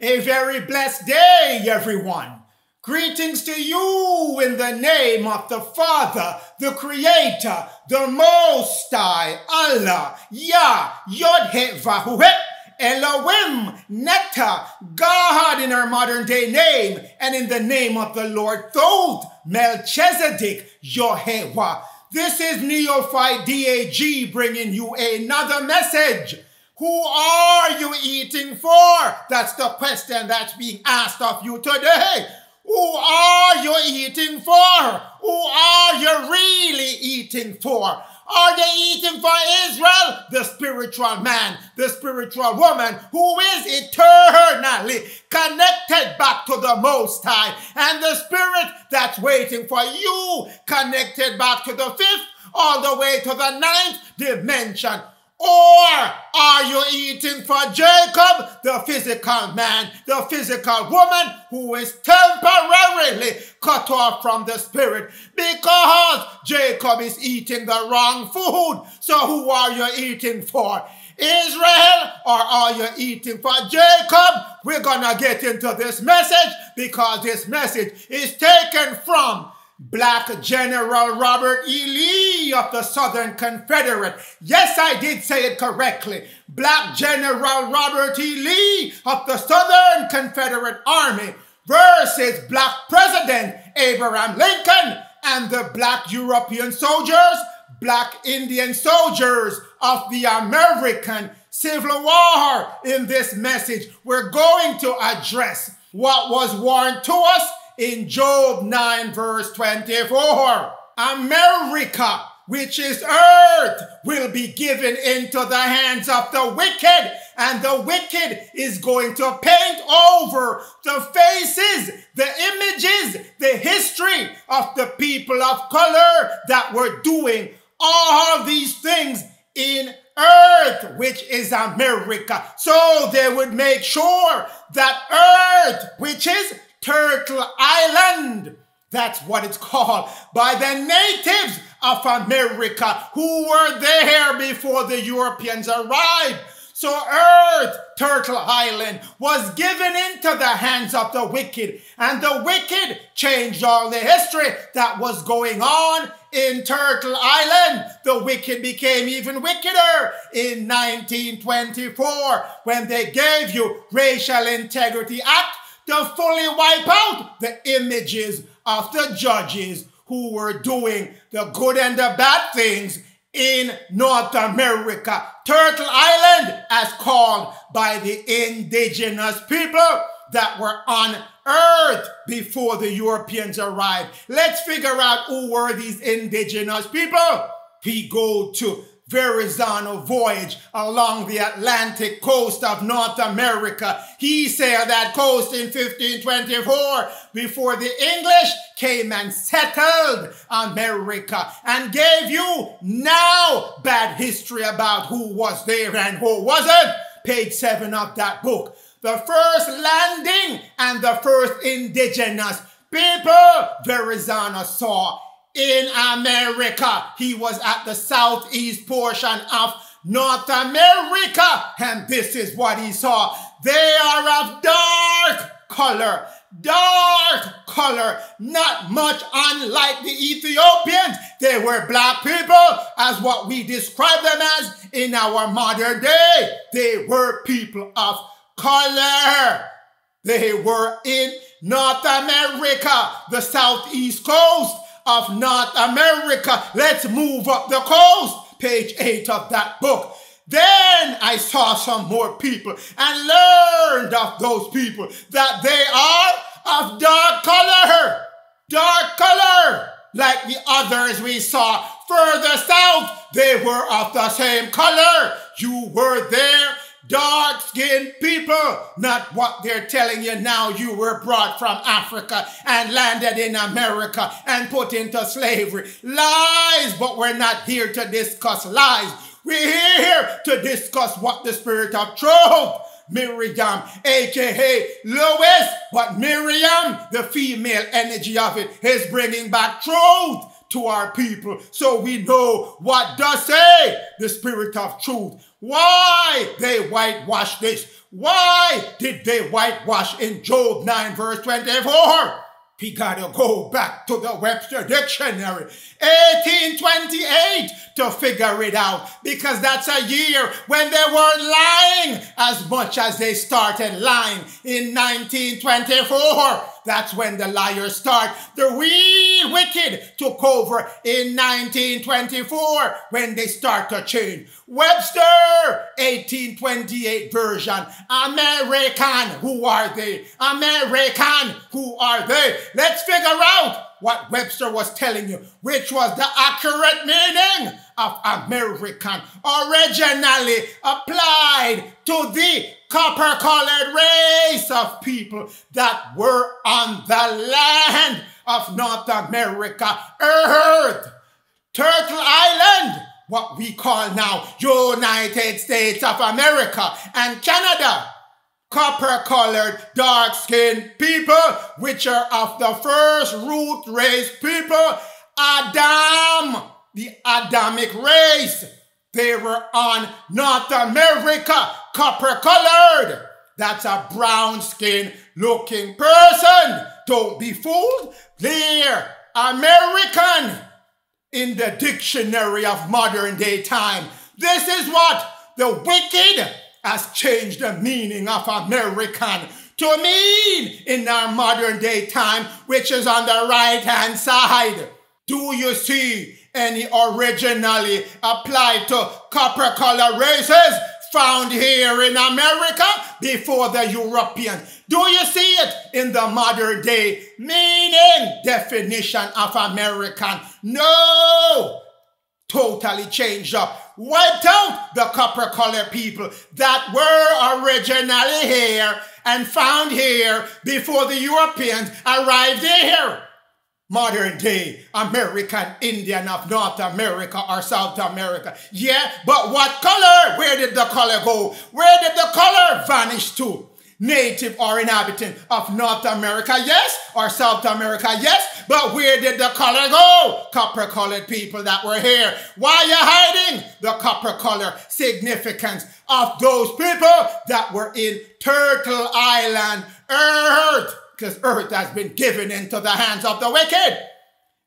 A very blessed day, everyone. Greetings to you in the name of the Father, the Creator, the Most High, Allah, Yah, Yod-He-Vahu-He, Elohim, Netta, God in our modern day name, and in the name of the Lord Thoth, Melchizedek, Yehovah. This is Neophyte DAG bringing you another message. Who are you eating for? That's the question that's being asked of you today. Who are you eating for? Who are you really eating for? Are you eating for Israel, the spiritual man, the spiritual woman who is eternally connected back to the Most High, and the spirit that's waiting for you connected back to the fifth all the way to the ninth dimension? Or are you eating for Jacob, the physical man, the physical woman who is temporarily cut off from the spirit because Jacob is eating the wrong food? So who are you eating for? Israel, or are you eating for Jacob? We're gonna get into this message because this message is taken from Black General Robert E. Lee of the Southern Confederate. Yes, I did say it correctly. Black General Robert E. Lee of the Southern Confederate Army versus Black President Abraham Lincoln and the Black European soldiers, Black Indian soldiers of the American Civil War. In this message, we're going to address what was warned to us in Job 9 verse 24. America, which is earth, will be given into the hands of the wicked, and the wicked is going to paint over the faces, the images, the history of the people of color that were doing all these things in earth, which is America. So they would make sure that earth, which is Turtle Island, that's what it's called, by the natives of America who were there before the Europeans arrived. So earth, Turtle Island, was given into the hands of the wicked, and the wicked changed all the history that was going on in Turtle Island. The wicked became even wickeder in 1924 when they gave you Racial Integrity Act to fully wipe out the images of the judges who were doing the good and the bad things in North America. Turtle Island, as called by the indigenous people that were on earth before the Europeans arrived. Let's figure out who were these indigenous people. We go to Verrazano voyage along the Atlantic coast of North America. He sailed that coast in 1524 before the English came and settled America and gave you now bad history about who was there and who wasn't. Page 7 of that book. The first landing and the first indigenous people Verrazano saw in America. He was at the southeast portion of North America, and this is what he saw. They are of dark color, not much unlike the Ethiopians. They were black people, as what we describe them as in our modern day. They were people of color. They were in North America, the southeast coast of North America. Let's move up the coast. Page 8 of that book. Then I saw some more people and learned of those people that they are of dark color, like the others we saw further south. They were of the same color. You were there, dark-skinned people, not what they're telling you now. You were brought from Africa and landed in America and put into slavery. Lies, but we're not here to discuss lies. We're here to discuss what the spirit of truth, Miriam, aka Lois, but Miriam, the female energy of it, is bringing back truth to our people so we know what does say the Spirit of truth. Why they whitewash this? Why did they whitewash in Job 9 verse 24? We gotta go back to the Webster Dictionary, 1828, to figure it out, because that's a year when they weren't lying as much as they started lying in 1924. That's when the liars start. The real wicked took over in 1924 when they start to change. Webster, 1828 version. American, who are they? American, who are they? Let's figure out what Webster was telling you, which was the accurate meaning of American, originally applied to the copper-colored race of people that were on the land of North America, Earth, Turtle Island, what we call now United States of America, and Canada. Copper-colored, dark-skinned people, which are of the first root race people, Adam, the Adamic race. They were on North America, copper-colored. That's a brown-skinned looking person. Don't be fooled. They're American in the dictionary of modern day time. This is what the wicked has changed the meaning of American to mean in our modern day time, which is on the right-hand side. Do you see any originally applied to copper-colored races found here in America before the Europeans? Do you see it in the modern day meaning definition of American? No! Totally changed up. Wiped out the copper-colored people that were originally here and found here before the Europeans arrived here. Modern day American Indian of North America or South America. Yeah, but what color? Where did the color go? Where did the color vanish to? Native or inhabitant of North America, yes, or South America, yes, but where did the color go? Copper-colored people that were here. Why are you hiding the copper-color significance of those people that were in Turtle Island, Earth? Because Earth has been given into the hands of the wicked.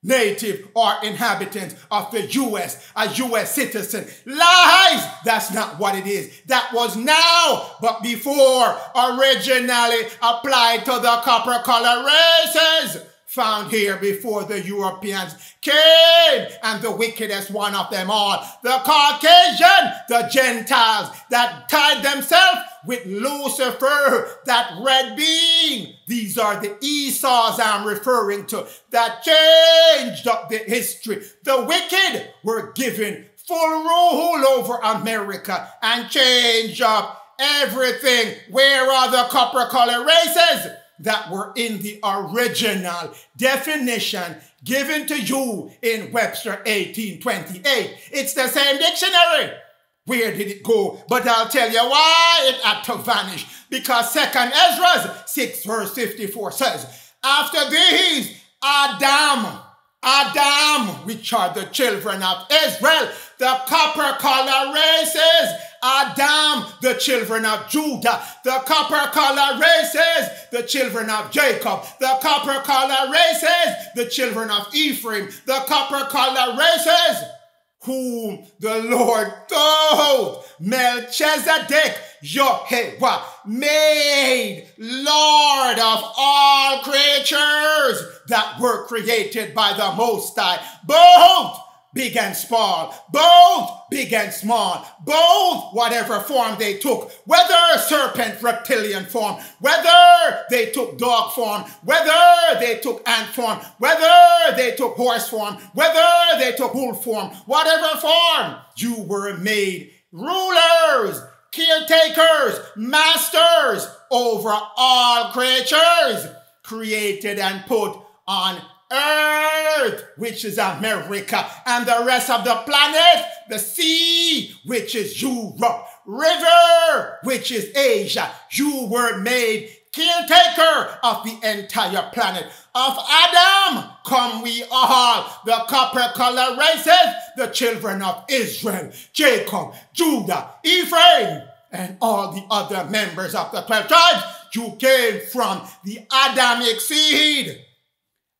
Native or inhabitant of the U.S., a U.S. citizen. Lies! That's not what it is. That was now, but before, originally applied to the copper-colored races found here before the Europeans came, and the wickedest one of them all, the Caucasian, the Gentiles that tied themselves with Lucifer, that red being. These are the Esau's I'm referring to that changed up the history. The wicked were given full rule over America and changed up everything. Where are the copper-colored races that were in the original definition given to you in Webster 1828? It's the same dictionary. Where did it go? But I'll tell you why it had to vanish. Because 2nd Ezra 6 verse 54 says, after these, Adam, which are the children of Israel, the copper-colored races, Adam, the children of Judah, the copper-colored races, the children of Jacob, the copper-colored races, the children of Ephraim, the copper-colored races, whom the Lord told Melchizedek, Yehovah, made Lord of all creatures that were created by the Most High, both big and small, both big and small, both whatever form they took, whether serpent, reptilian form, whether they took dog form, whether they took ant form, whether they took horse form, whether they took wolf form, whatever form, you were made rulers, caretakers, masters over all creatures, created and put on Earth, which is America, and the rest of the planet, the sea, which is Europe, river, which is Asia. You were made caretaker of the entire planet. Of Adam come we all, the copper-colored races, the children of Israel, Jacob, Judah, Ephraim, and all the other members of the 12 tribes. You came from the Adamic seed.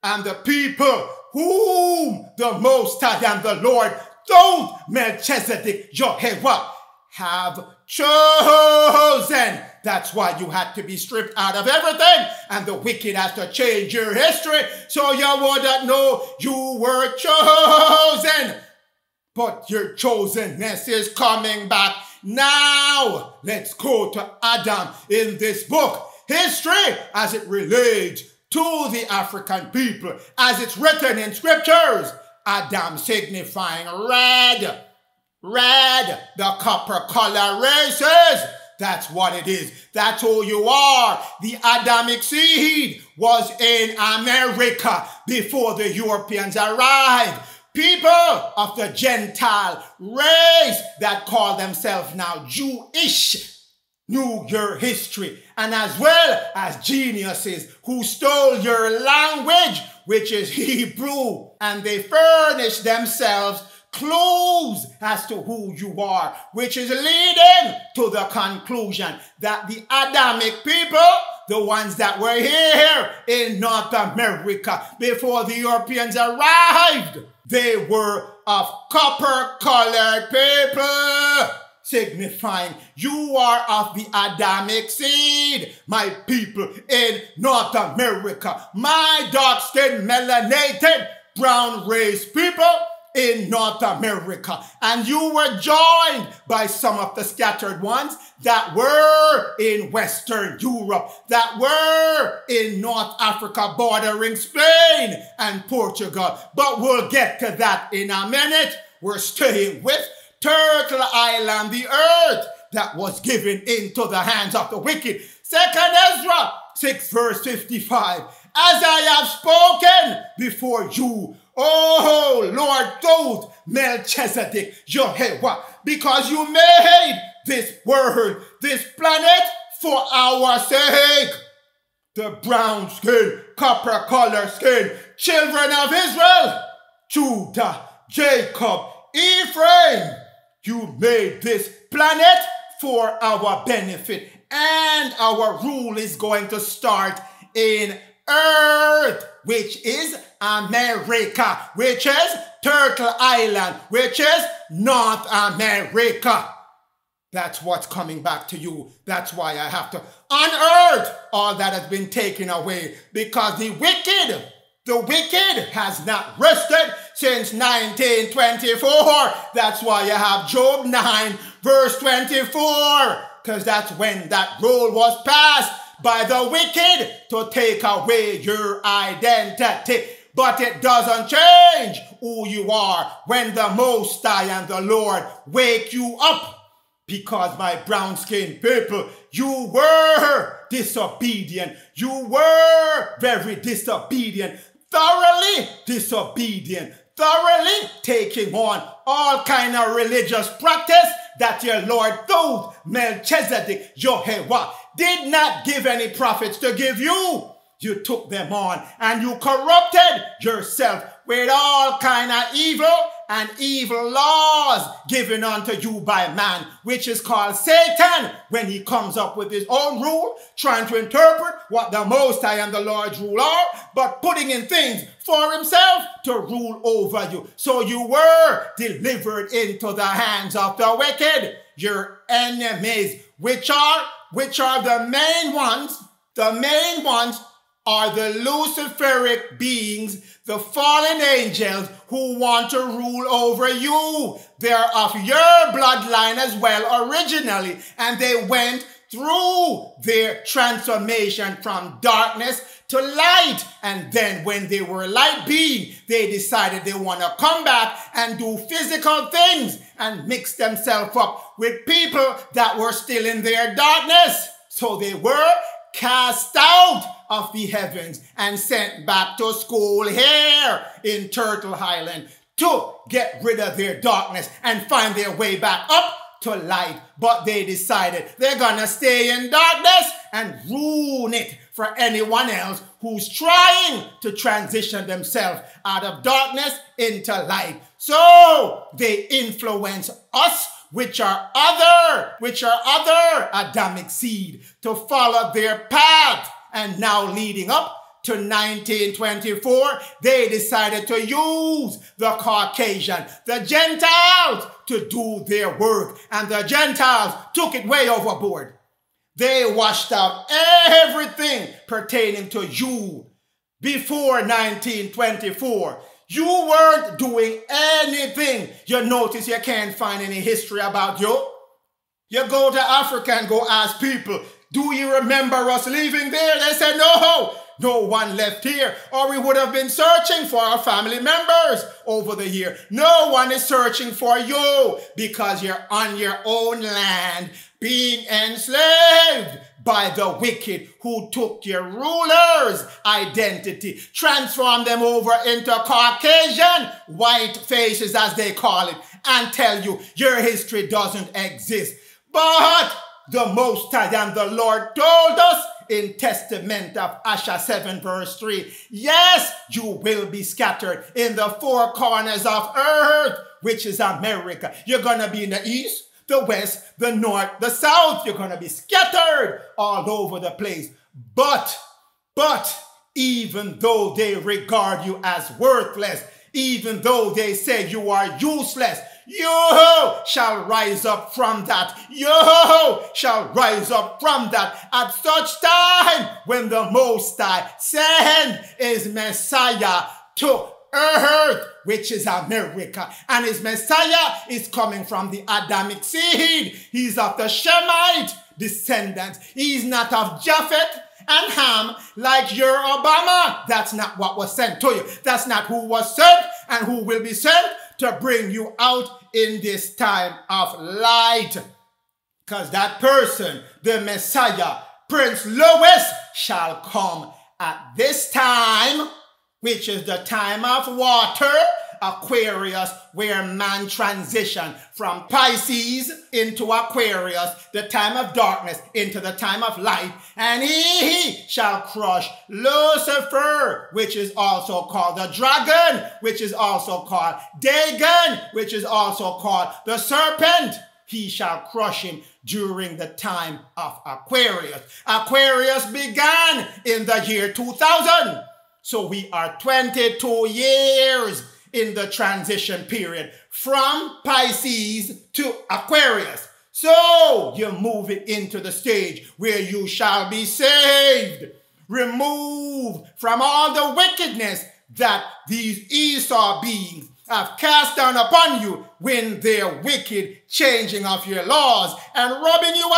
And the people whom the Most High and the Lord, those Melchizedek, Jehovah, have chosen. That's why you had to be stripped out of everything, and the wicked has to change your history so you wouldn't know you were chosen. But your chosenness is coming back now. Let's go to Adam in this book. History as it relates to the African people, as it's written in scriptures. Adam signifying red. Red, the copper-colored races. That's what it is. That's who you are. The Adamic seed was in America before the Europeans arrived. People of the Gentile race that call themselves now Jewish knew your history, and as well as geniuses who stole your language, which is Hebrew, and they furnished themselves clues as to who you are, which is leading to the conclusion that the Adamic people, the ones that were here in North America before the Europeans arrived, they were of copper-colored people, signifying you are of the Adamic seed, my people in North America, my dark-skinned, melanated, brown-race people in North America. And you were joined by some of the scattered ones that were in Western Europe, that were in North Africa bordering Spain and Portugal. But we'll get to that in a minute. We're staying with Turtle Island, the earth that was given into the hands of the wicked. 2nd Ezra 6 verse 55. As I have spoken before you, oh Lord, those Melchizedek, Jehovah, because you made this world, this planet for our sake. The brown skin, copper color skin, children of Israel, Judah, Jacob, Ephraim, you made this planet for our benefit, and our rule is going to start in Earth, which is America, which is Turtle Island, which is North America. That's what's coming back to you. That's why I have to unearth all that has been taken away, because the wicked has not rested since 1924. That's why you have Job 9 verse 24, because that's when that rule was passed by the wicked to take away your identity. But it doesn't change who you are when the Most High and the Lord wake you up. Because my brown-skinned people, you were disobedient. You were very disobedient. Thoroughly disobedient. Thoroughly taking on all kind of religious practice that your Lord, those Melchizedek, Jehovah, did not give any prophets to give you. You took them on and you corrupted yourself with all kind of evil and evil laws given unto you by man, which is called Satan, when he comes up with his own rule, trying to interpret what the Most High and the Lord's rule are, but putting in things for himself to rule over you. So you were delivered into the hands of the wicked, your enemies, which are the main ones. The main ones are the Luciferic beings, the fallen angels who want to rule over you. They're of your bloodline as well originally, and they went through their transformation from darkness to light. And then when they were light being, they decided they want to come back and do physical things and mix themselves up with people that were still in their darkness. So they were cast out of the heavens and sent back to school here in Turtle Island to get rid of their darkness and find their way back up to light, but they decided they're gonna stay in darkness and ruin it for anyone else who's trying to transition themselves out of darkness into light. So they influence us, which are other Adamic seed, to follow their path. And now leading up to 1924, they decided to use the Caucasian, the Gentiles, to do their work. And the Gentiles took it way overboard. They washed out everything pertaining to you before 1924. You weren't doing anything. You notice you can't find any history about you. You go to Africa and go ask people, do you remember us leaving there? They said, no, no one left here, or we would have been searching for our family members over the year. No one is searching for you because you're on your own land being enslaved by the wicked who took your rulers' identity, transformed them over into Caucasian white faces, as they call it, and tell you your history doesn't exist. But the Most High and the Lord told us in Testament of Asher 7 verse 3, yes, you will be scattered in the four corners of earth, which is America. You're going to be in the east, the west, the north, the south. You're going to be scattered all over the place. But even though they regard you as worthless, even though they say you are useless, you shall rise up from that. You shall rise up from that at such time when the Most High send his Messiah to earth, which is America. And his Messiah is coming from the Adamic seed. He's of the Shemite descendants. He's not of Japheth and Ham like your Obama. That's not what was sent to you. That's not who was sent and who will be sent to bring you out in this time of light. Because that person, the Messiah, Prince Louis, shall come at this time, which is the time of water, Aquarius, where man transition from Pisces into Aquarius, the time of darkness into the time of light, and he shall crush Lucifer, which is also called the dragon, which is also called Dagon, which is also called the serpent. He shall crush him during the time of Aquarius. Aquarius began in the year 2000. So we are 22 years in the transition period from Pisces to Aquarius. So you move it into the stage where you shall be saved, removed from all the wickedness that these Esau beings have cast down upon you when they're wicked, changing of your laws and rubbing you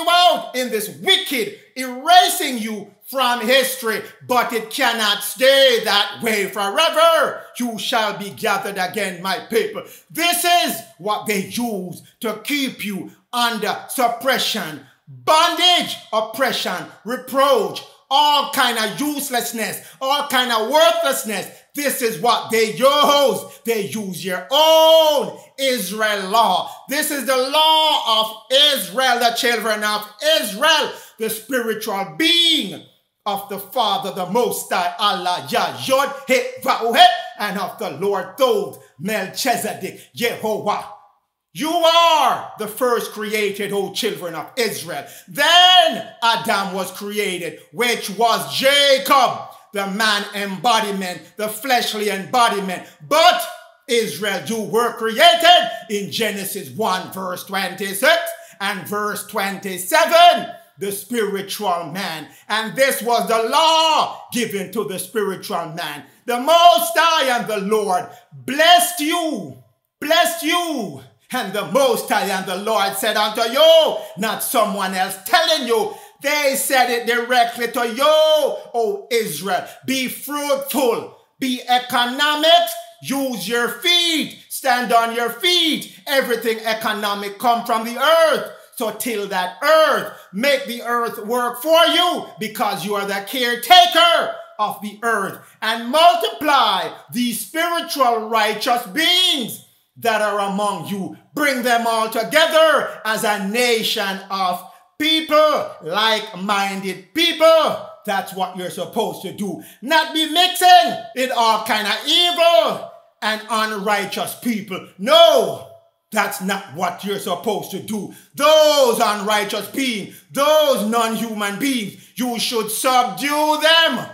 out in this wicked, erasing you from history. But it cannot stay that way forever. You shall be gathered again, my people. This is what they use to keep you under suppression, bondage, oppression, reproach, all kind of uselessness, all kind of worthlessness. This is what they use. They use your own Israel law. This is the law of Israel, the children of Israel, the spiritual being of the Father, the Most High, Allah, Yah, Yod, He, Vahu, He, and of the Lord Thoth, Melchizedek, Yehovah. You are the first created, O children of Israel. Then Adam was created, which was Jacob, the man embodiment, the fleshly embodiment. But Israel, you were created in Genesis 1 verse 26 and verse 27, the spiritual man. And this was the law given to the spiritual man. The Most High and the Lord blessed you. And the Most High and the Lord said unto you, not someone else telling you, they said it directly to you, O Israel. Be fruitful, be economic, use your feet, stand on your feet. Everything economic come from the earth. So till that earth, make the earth work for you, because you are the caretaker of the earth. And multiply these spiritual righteous beings that are among you. bring them all together as a nation of people, like-minded people. That's what you're supposed to do. Not be mixing in all kind of evil and unrighteous people. No, that's not what you're supposed to do. Those unrighteous beings, those non-human beings, you should subdue them.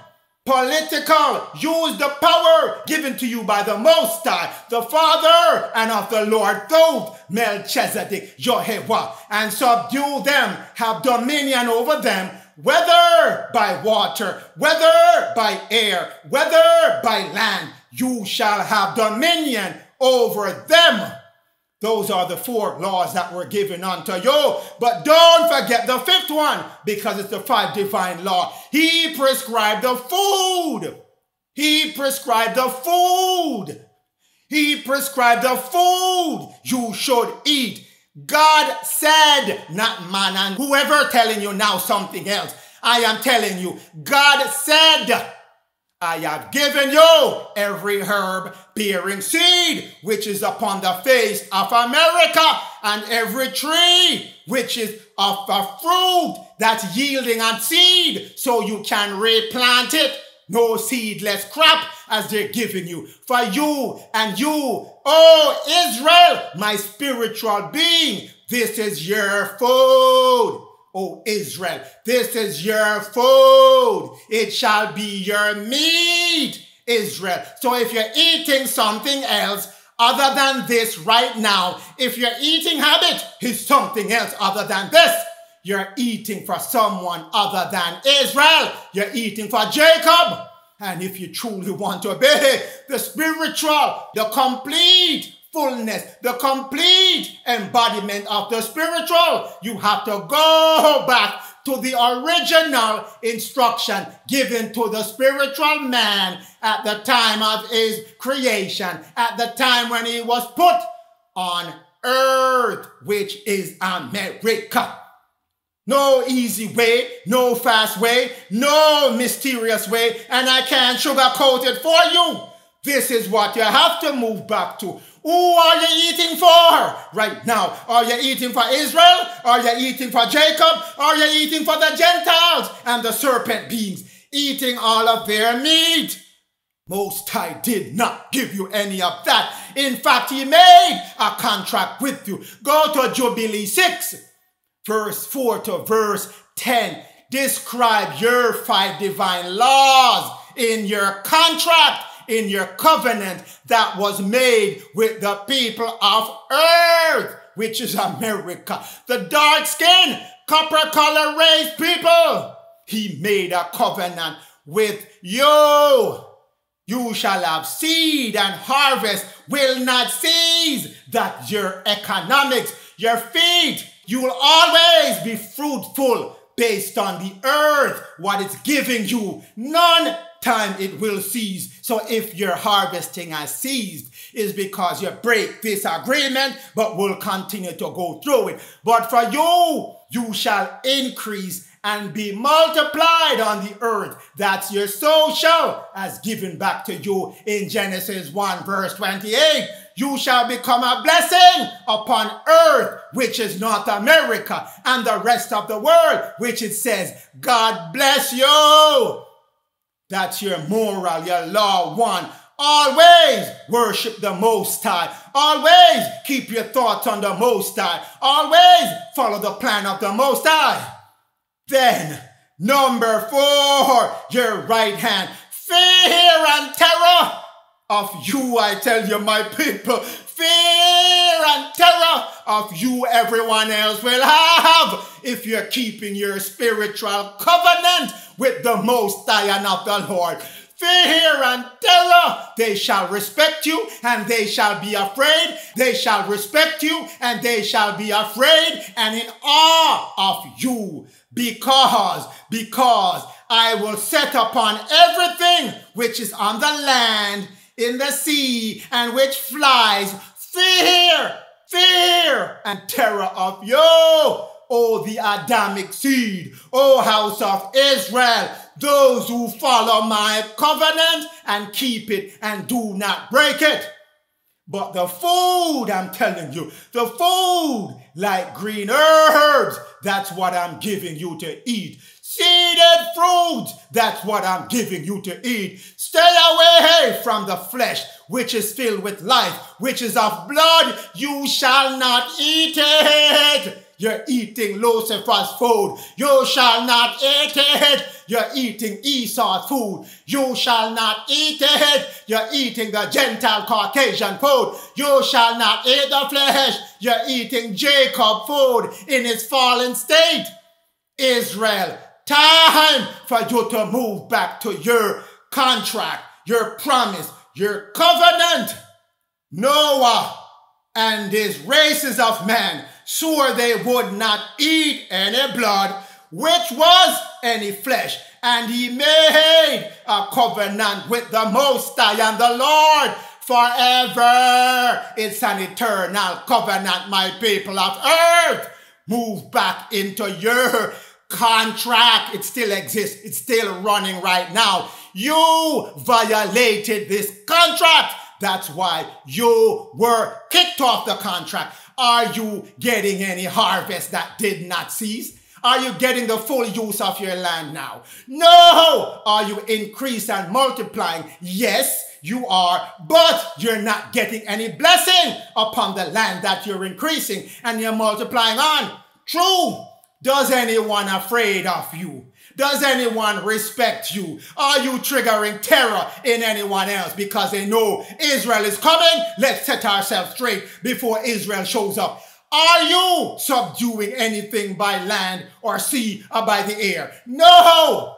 Political, use the power given to you by the Most High, the Father, and of the Lord Thoth, Melchizedek, Jehovah, and subdue them, have dominion over them, whether by water, whether by air, whether by land, you shall have dominion over them. Those are the 4 laws that were given unto you. But don't forget the 5th one, because it's the 5 divine law. He prescribed the food. He prescribed the food. He prescribed the food you should eat. God said, not man and whoever telling you now something else. I am telling you, God said, I have given you every herb bearing seed which is upon the face of America, and every tree which is of a fruit that's yielding on seed, so you can replant it. No seedless crop as they're giving you. For you and you, oh Israel, my spiritual being, this is your food. O Israel, this is your food. It shall be your meat, Israel. So if you're eating something else other than this right now, if your eating habit is something else other than this, you're eating for someone other than Israel. You're eating for Jacob. And if you truly want to obey the spiritual, the complete fullness, the complete embodiment of the spiritual, you have to go back to the original instruction given to the spiritual man at the time of his creation, at the time when he was put on earth, which is America. No easy way, no fast way, no mysterious way, and I can't sugarcoat it for you. This is what you have to move back to. Who are you eating for right now? Are you eating for Israel? Are you eating for Jacob? Are you eating for the Gentiles and the serpent beings? Eating all of their meat. Most High did not give you any of that. In fact, he made a contract with you. Go to Jubilee 6, verse 4 to verse 10. Describe your 5 divine laws in your contract, in your covenant that was made with the people of earth, which is America. The dark-skinned, copper-color race people. He made a covenant with you. You shall have seed, and harvest will not cease. That's your economics, your feet. You will always be fruitful based on the earth, what it's giving you. None time it will cease. So if your harvesting has ceased, is because you break this agreement, but will continue to go through it. But for you, you shall increase and be multiplied on the earth. That's your social as given back to you in Genesis 1 verse 28. You shall become a blessing upon earth, which is North America, and the rest of the world, which it says, God bless you. That's your moral, your law 1. Always worship the Most High. Always keep your thoughts on the Most High. Always follow the plan of the Most High. Then, number 4, your right hand. Fear and terror of you, I tell you, my people. Fear and terror of you, everyone else will have if you're keeping your spiritual covenant with the Most High and of the Lord. Fear and terror, they shall respect you and they shall be afraid. They shall respect you and they shall be afraid and in awe of you. Because I will set upon everything which is on the land, in the sea, and which flies, fear and terror of you, O the Adamic seed, O house of Israel, those who follow my covenant and keep it and do not break it. But the food, I'm telling you, the food like green herbs, that's what I'm giving you to eat. Seeded fruit, that's what I'm giving you to eat. Stay away from the flesh, which is filled with life, which is of blood. You shall not eat it. You're eating Lucifer's food. You shall not eat it. You're eating Esau's food. You shall not eat it. You're eating the Gentile Caucasian food. You shall not eat the flesh. You're eating Jacob's food in his fallen state. Israel, time for you to move back to your contract, your promise, your covenant. Noah and his races of men swore they would not eat any blood, which was any flesh. And he made a covenant with the Most High and the Lord forever. It's an eternal covenant, my people of earth. Move back into your contract. It still exists. It's still running right now. You violated this contract. That's why you were kicked off the contract. Are you getting any harvest that did not cease? Are you getting the full use of your land now? No! Are you increasing and multiplying? Yes, you are, but you're not getting any blessing upon the land that you're increasing and you're multiplying on. True. Does anyone afraid of you? Does anyone respect you? Are you triggering terror in anyone else because they know Israel is coming? Let's set ourselves straight before Israel shows up. Are you subduing anything by land or sea or by the air? No!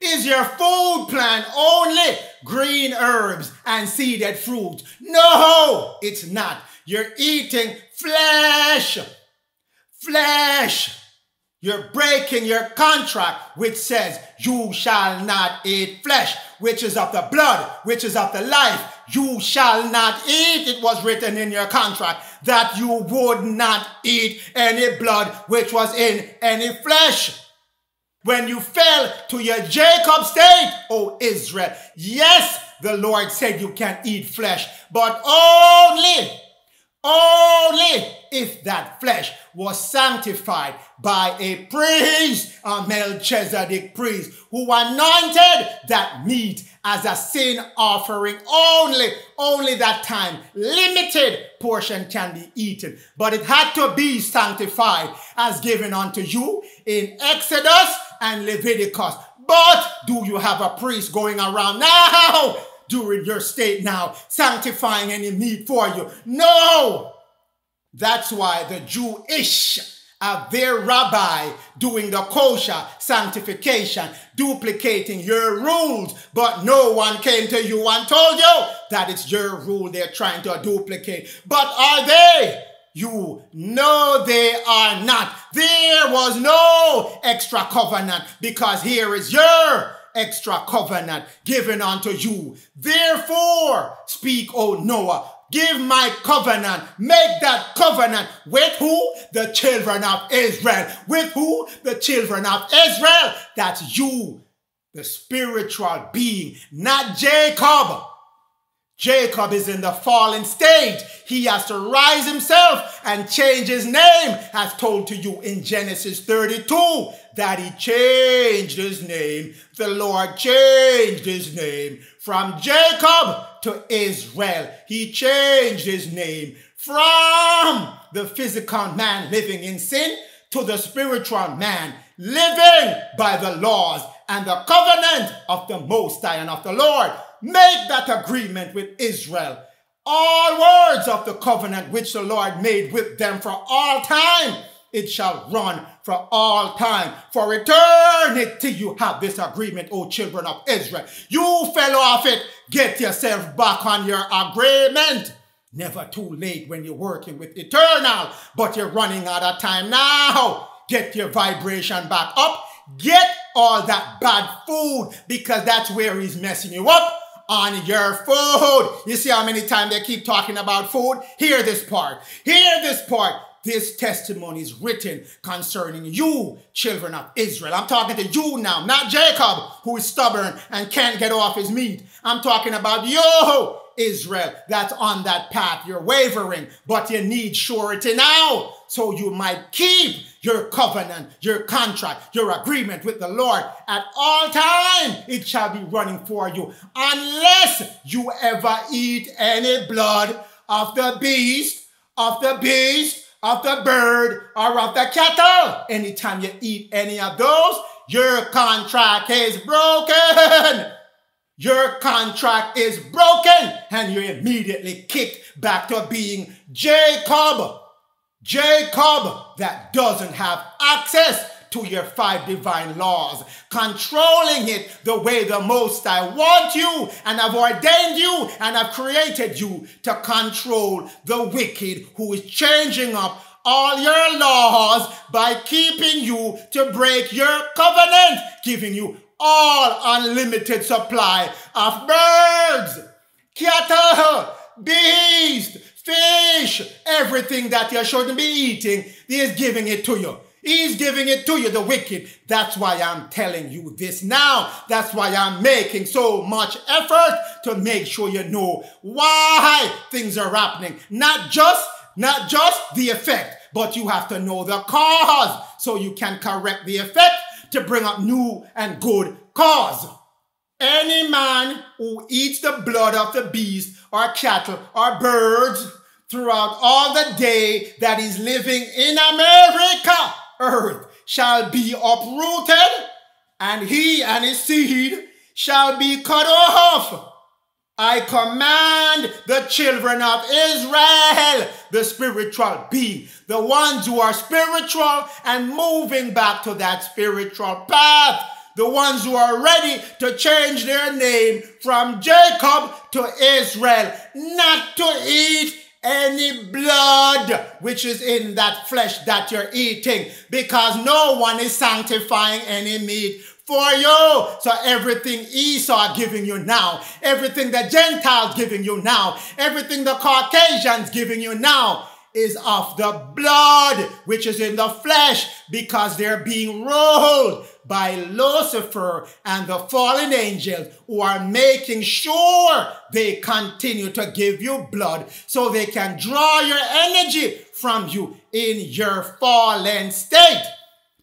Is your food plan only green herbs and seeded fruit? No, it's not. You're eating flesh. Flesh. You're breaking your contract, which says you shall not eat flesh, which is of the blood, which is of the life. You shall not eat. It was written in your contract that you would not eat any blood, which was in any flesh. When you fell to your Jacob state, O Israel, yes, the Lord said you can eat flesh, but only if that flesh was sanctified by a priest, a Melchizedek priest, who anointed that meat as a sin offering. Only that time, limited portion can be eaten. But it had to be sanctified as given unto you in Exodus and Leviticus. But do you have a priest going around now during your state now, sanctifying any meat for you? No! That's why the Jewish have their rabbi doing the kosher sanctification, duplicating your rules, but no one came to you and told you that it's your rule they're trying to duplicate. But are they? You know they are not. There was no extra covenant because here is your extra covenant given unto you. Therefore, speak, O Noah, give my covenant, make that covenant with who? The children of Israel. With who? The children of Israel. That's you, the spiritual being, not Jacob. Jacob is in the fallen state. He has to rise himself and change his name, as told to you in Genesis 32, that he changed his name. The Lord changed his name from Jacob to Israel. He changed his name from the physical man living in sin to the spiritual man living by the laws and the covenant of the Most High and of the Lord. Make that agreement with Israel. All words of the covenant which the Lord made with them for all time, it shall run for all time. For eternity you have this agreement, O children of Israel. You fell off it. Get yourself back on your agreement. Never too late when you're working with eternal, but you're running out of time now. Get your vibration back up. Get all that bad food, because that's where he's messing you up. On your food. You see how many times they keep talking about food? Hear this part. Hear this part. This testimony is written concerning you, children of Israel. I'm talking to you now, not Jacob, who is stubborn and can't get off his meat. I'm talking about you, Israel, that's on that path. You're wavering, but you need surety now, so you might keep your covenant, your contract, your agreement with the Lord. At all time, it shall be running for you, unless you ever eat any blood of the beast, of the bird, or of the cattle. Anytime you eat any of those, your contract is broken. Your contract is broken, and you're immediately kicked back to being Jacob. Jacob that doesn't have access to your 5 divine laws, controlling it the way the Most High want you, and have ordained you, and have created you to control the wicked, who is changing up all your laws by keeping you to break your covenant, giving you all unlimited supply of birds, cattle, beasts, fish, everything that you shouldn't be eating. He is giving it to you. He's giving it to you, the wicked. That's why I'm telling you this now. That's why I'm making so much effort to make sure you know why things are happening. Not just the effect, but you have to know the cause so you can correct the effect to bring up new and good cause. Any man who eats the blood of the beast or cattle or birds throughout all the day that is living in America, earth, shall be uprooted, and he and his seed shall be cut off. I command the children of Israel, the spiritual being, the ones who are spiritual and moving back to that spiritual path, the ones who are ready to change their name from Jacob to Israel, not to eat any blood which is in that flesh that you're eating, because no one is sanctifying any meat for you. So everything Esau giving you now, everything the Gentiles giving you now, everything the Caucasians giving you now is of the blood which is in the flesh, because they're being ruled by Lucifer and the fallen angels, who are making sure they continue to give you blood so they can draw your energy from you in your fallen state.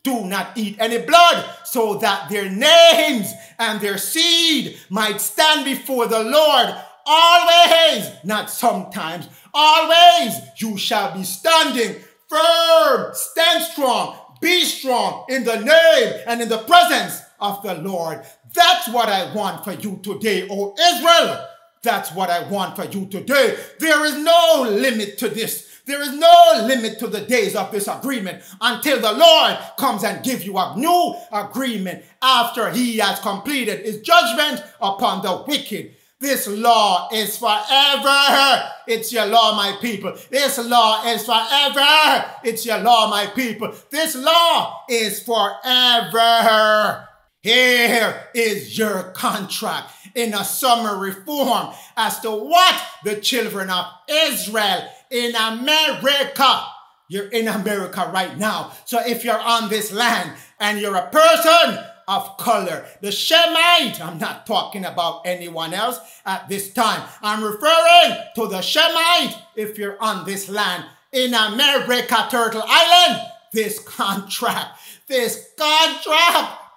Do not eat any blood, so that their names and their seed might stand before the Lord always, not sometimes, always. You shall be standing firm, stand strong, be strong in the name and in the presence of the Lord. That's what I want for you today, O Israel. That's what I want for you today. There is no limit to this. There is no limit to the days of this agreement until the Lord comes and gives you a new agreement after he has completed his judgment upon the wicked. This law is forever. It's your law, my people. This law is forever. It's your law, my people. This law is forever. Here is your contract in a summary form as to what the children of Israel in America. You're in America right now. So if you're on this land and you're a person of color, the Shemite, I'm not talking about anyone else at this time. I'm referring to the Shemite. If you're on this land in America, Turtle Island, this contract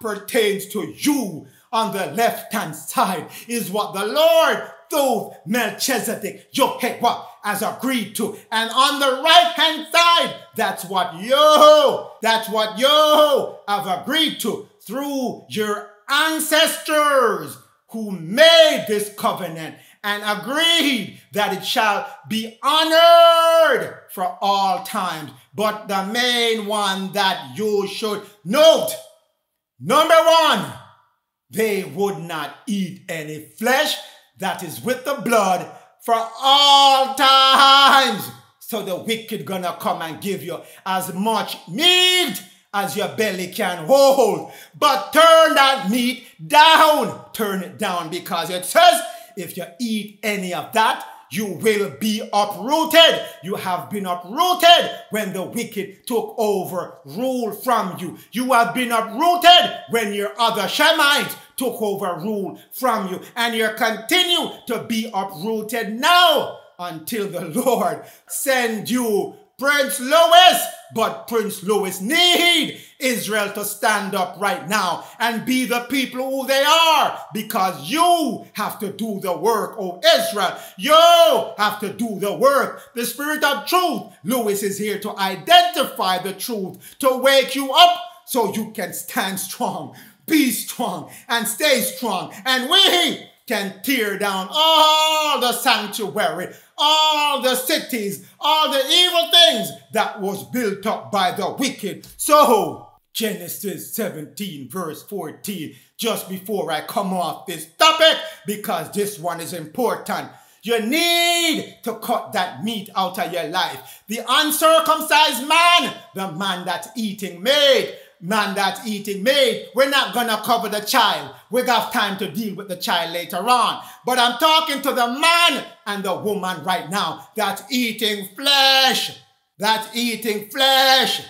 pertains to you. On the left-hand side is what the Lord through Melchizedek, Yehovah, has agreed to. And on the right-hand side, that's what you have agreed to through your ancestors who made this covenant and agreed that it shall be honored for all times. But the main one that you should note, number one, they would not eat any flesh that is with the blood for all times. So the wicked gonna come and give you as much meat as your belly can hold. But turn that meat down. Turn it down, because it says if you eat any of that, you will be uprooted. You have been uprooted when the wicked took over rule from you. You have been uprooted when your other Shemites took over rule from you. And you continue to be uprooted now until the Lord send you Prince Louis. But Prince Louis need Israel to stand up right now and be the people who they are, because you have to do the work, oh Israel. You have to do the work. The Spirit of truth, Louis, is here to identify the truth, to wake you up so you can stand strong, be strong, and stay strong. And we can tear down all the sanctuary, all the cities, all the evil things that was built up by the wicked. So, Genesis 17 verse 14, just before I come off this topic, because this one is important. You need to cut that meat out of your life. The uncircumcised man, the man that's eating meat, we're not going to cover the child. We got time to deal with the child later on. But I'm talking to the man and the woman right now that's eating flesh. That's eating flesh.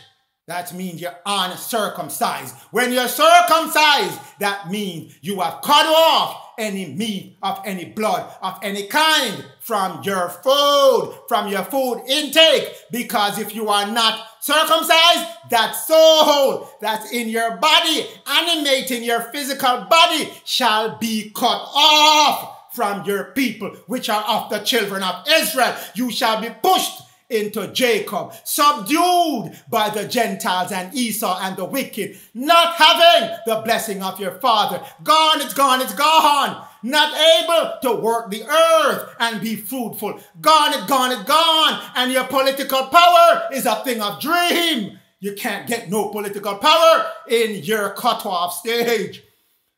That means you're uncircumcised. When you're circumcised, that means you have cut off any meat of any blood of any kind from your food intake. Because if you are not circumcised, that soul that's in your body, animating your physical body, shall be cut off from your people, which are of the children of Israel. You shall be pushed into Jacob, subdued by the Gentiles and Esau and the wicked, not having the blessing of your father. Gone, it's gone, it's gone. Not able to work the earth and be fruitful. Gone, it's gone, it's gone. And your political power is a thing of dream. You can't get no political power in your cut-off stage,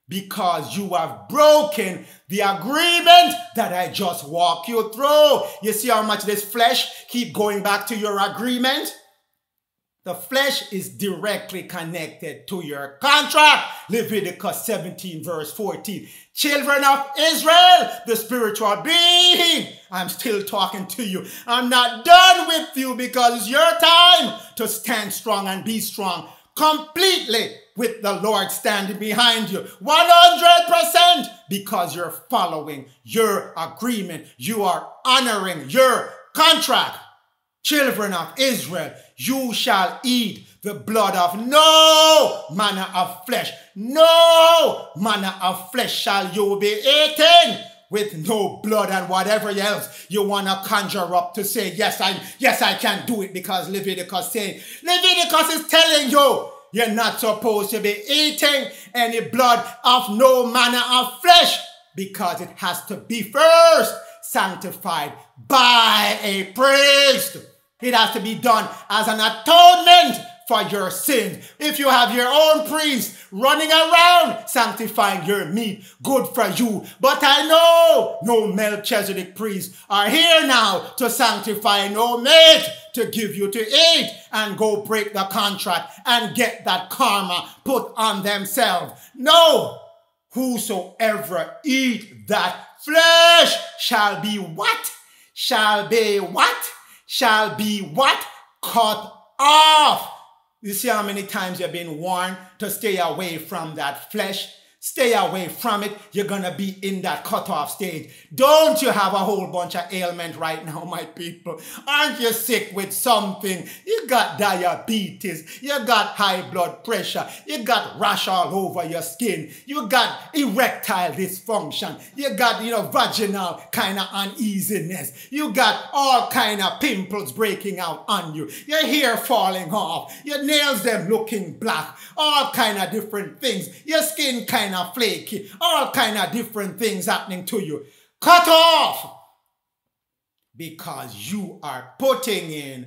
because you have broken the agreement that I just walked you through. You see how much this flesh keep going back to your agreement? The flesh is directly connected to your contract. Leviticus 17 verse 14. Children of Israel, the spiritual being, I'm still talking to you. I'm not done with you, because it's your time to stand strong and be strong completely, with the Lord standing behind you 100%, because you're following your agreement. You are honoring your contract. Children of Israel, you shall eat the blood of no manner of flesh. No manner of flesh shall you be eating, with no blood and whatever else you want to conjure up to say, yes, I can do it because Leviticus saying. Leviticus is telling you, you're not supposed to be eating any blood of no manner of flesh, because it has to be first sanctified by a priest. It has to be done as an atonement for your sins. If you have your own priest running around sanctifying your meat, good for you. But I know no Melchizedek priests are here now to sanctify no meat to give you to eat and go break the contract and get that karma put on themselves. No, whosoever eat that flesh shall be what? Shall be what? Shall be what? Cut off. You see how many times you've been warned to stay away from that flesh? Stay away from it. You're going to be in that cutoff stage. Don't you have a whole bunch of ailment right now, my people? Aren't you sick with something? You got diabetes. You got high blood pressure. You got rash all over your skin. You got erectile dysfunction. You got, vaginal kind of uneasiness. You got all kind of pimples breaking out on you. Your hair falling off. Your nails them looking black. All kind of different things. Your skin kind of flaky, all kind of different things happening to you. Cut off, because you are putting in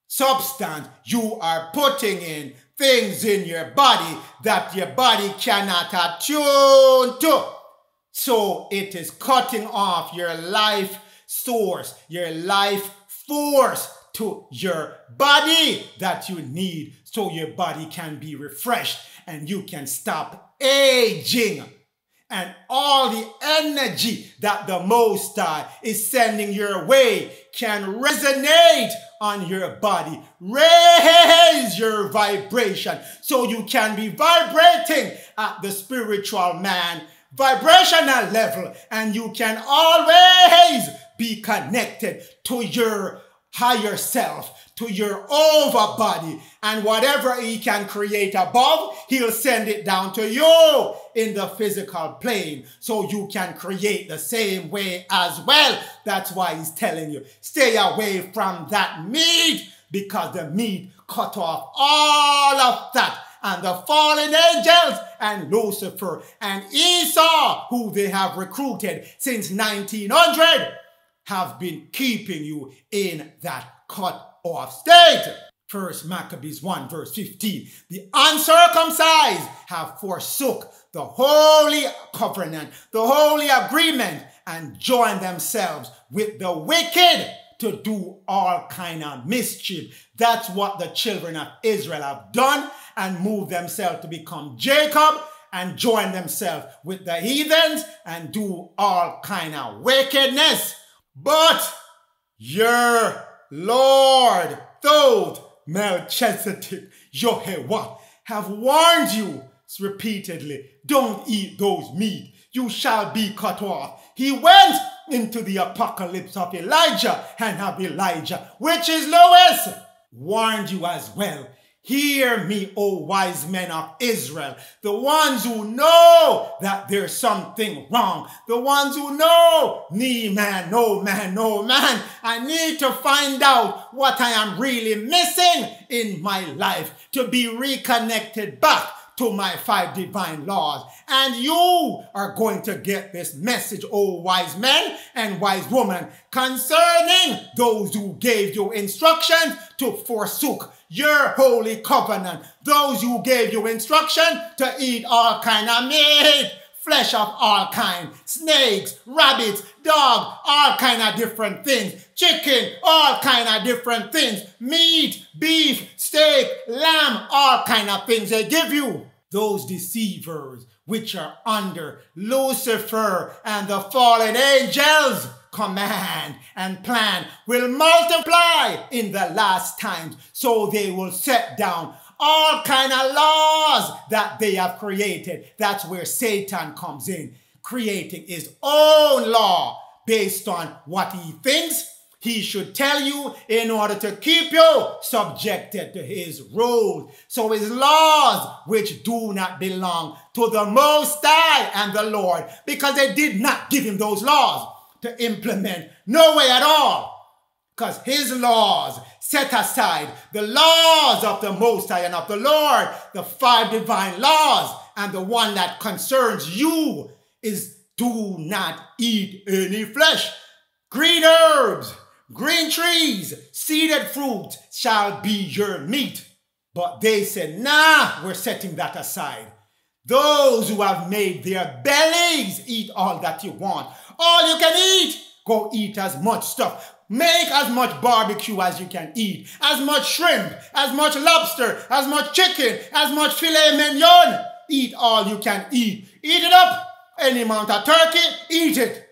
substance, you are putting in things in your body that your body cannot attune to. So it is cutting off your life source, your life force to your body that you need, so your body can be refreshed and you can stop aging. and all the energy that the Most High is sending your way can resonate on your body. Raise your vibration so you can be vibrating at the spiritual man vibrational level, and you can always be connected to your higher self, to your over body, and whatever he can create above, he'll send it down to you in the physical plane so you can create the same way as well. That's why he's telling you, stay away from that meat, because the meat cut off all of that. And the fallen angels and Lucifer and Esau, who they have recruited since 1900, have been keeping you in that cut off state. 1 Maccabees 1 verse 15. The uncircumcised have forsook the holy covenant, the holy agreement, and joined themselves with the wicked to do all kind of mischief. That's what the children of Israel have done, and moved themselves to become Jacob and join themselves with the heathens and do all kind of wickedness. But your Lord, though Melchizedek, Yehovah, have warned you repeatedly, don't eat those meat, you shall be cut off. He went into the apocalypse of Elijah, and of Elijah, which is Lois, warned you as well. Hear me, O wise men of Israel, the ones who know that there's something wrong, the ones who know, no man, I need to find out what I am really missing in my life to be reconnected back to my 5 divine laws. And you are going to get this message, O wise men and wise women, concerning those who gave you instructions to forsook your holy covenant, those who gave you instruction to eat all kind of meat, flesh of all kind, snakes, rabbits, dog, all kind of different things, chicken, all kind of different things, meat, beef, steak, lamb, all kind of things they give you. Those deceivers which are under Lucifer and the fallen angels' command and plan will multiply in the last times, so they will set down all kind of laws that they have created. That's where Satan comes in, creating his own law based on what he thinks he should tell you in order to keep you subjected to his rules. So his laws, which do not belong to the Most High and the Lord, because they did not give him those laws to implement, no way at all. Because his laws set aside the laws of the Most High and of the Lord, the 5 divine laws, and the one that concerns you is do not eat any flesh. Green herbs, green trees, seeded fruit shall be your meat. But they said, nah, we're setting that aside. Those who have made their bellies eat all that you want. All you can eat, go eat as much stuff. Make as much barbecue as you can eat. As much shrimp, as much lobster, as much chicken, as much filet mignon. Eat all you can eat. Eat it up. Any amount of turkey, eat it.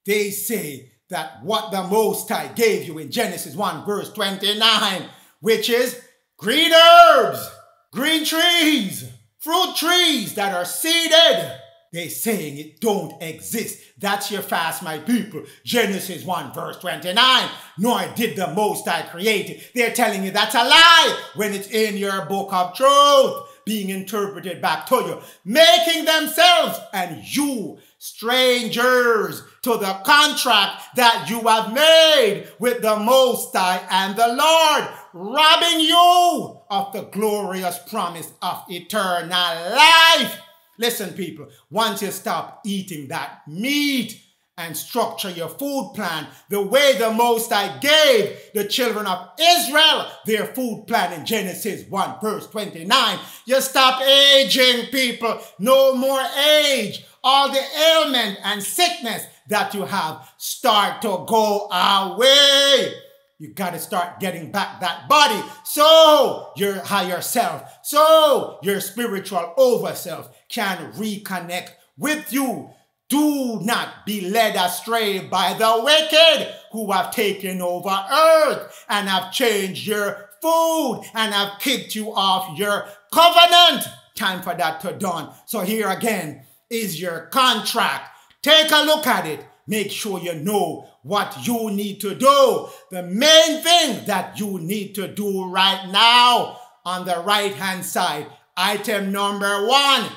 They say that what the Most High gave you in Genesis 1 verse 29, which is green herbs, green trees, fruit trees that are seeded. They're saying it don't exist. That's your fast, my people. Genesis 1 verse 29. Nor did the Most High create it. They're telling you that's a lie when it's in your book of truth being interpreted back to you, making themselves and you strangers to the contract that you have made with the Most High and the Lord, robbing you of the glorious promise of eternal life. Listen, people, once you stop eating that meat and structure your food plan the way the Most High gave the children of Israel their food plan in Genesis 1 verse 29, you stop aging, people. No more age. All the ailment and sickness that you have start to go away. You got to start getting back that body so your higher self, so your spiritual over self can reconnect with you. Do not be led astray by the wicked who have taken over earth and have changed your food and have kicked you off your covenant. Time for that to done. So here again is your contract. Take a look at it. Make sure you know what you need to do. The main thing that you need to do right now on the right-hand side. Item number 1,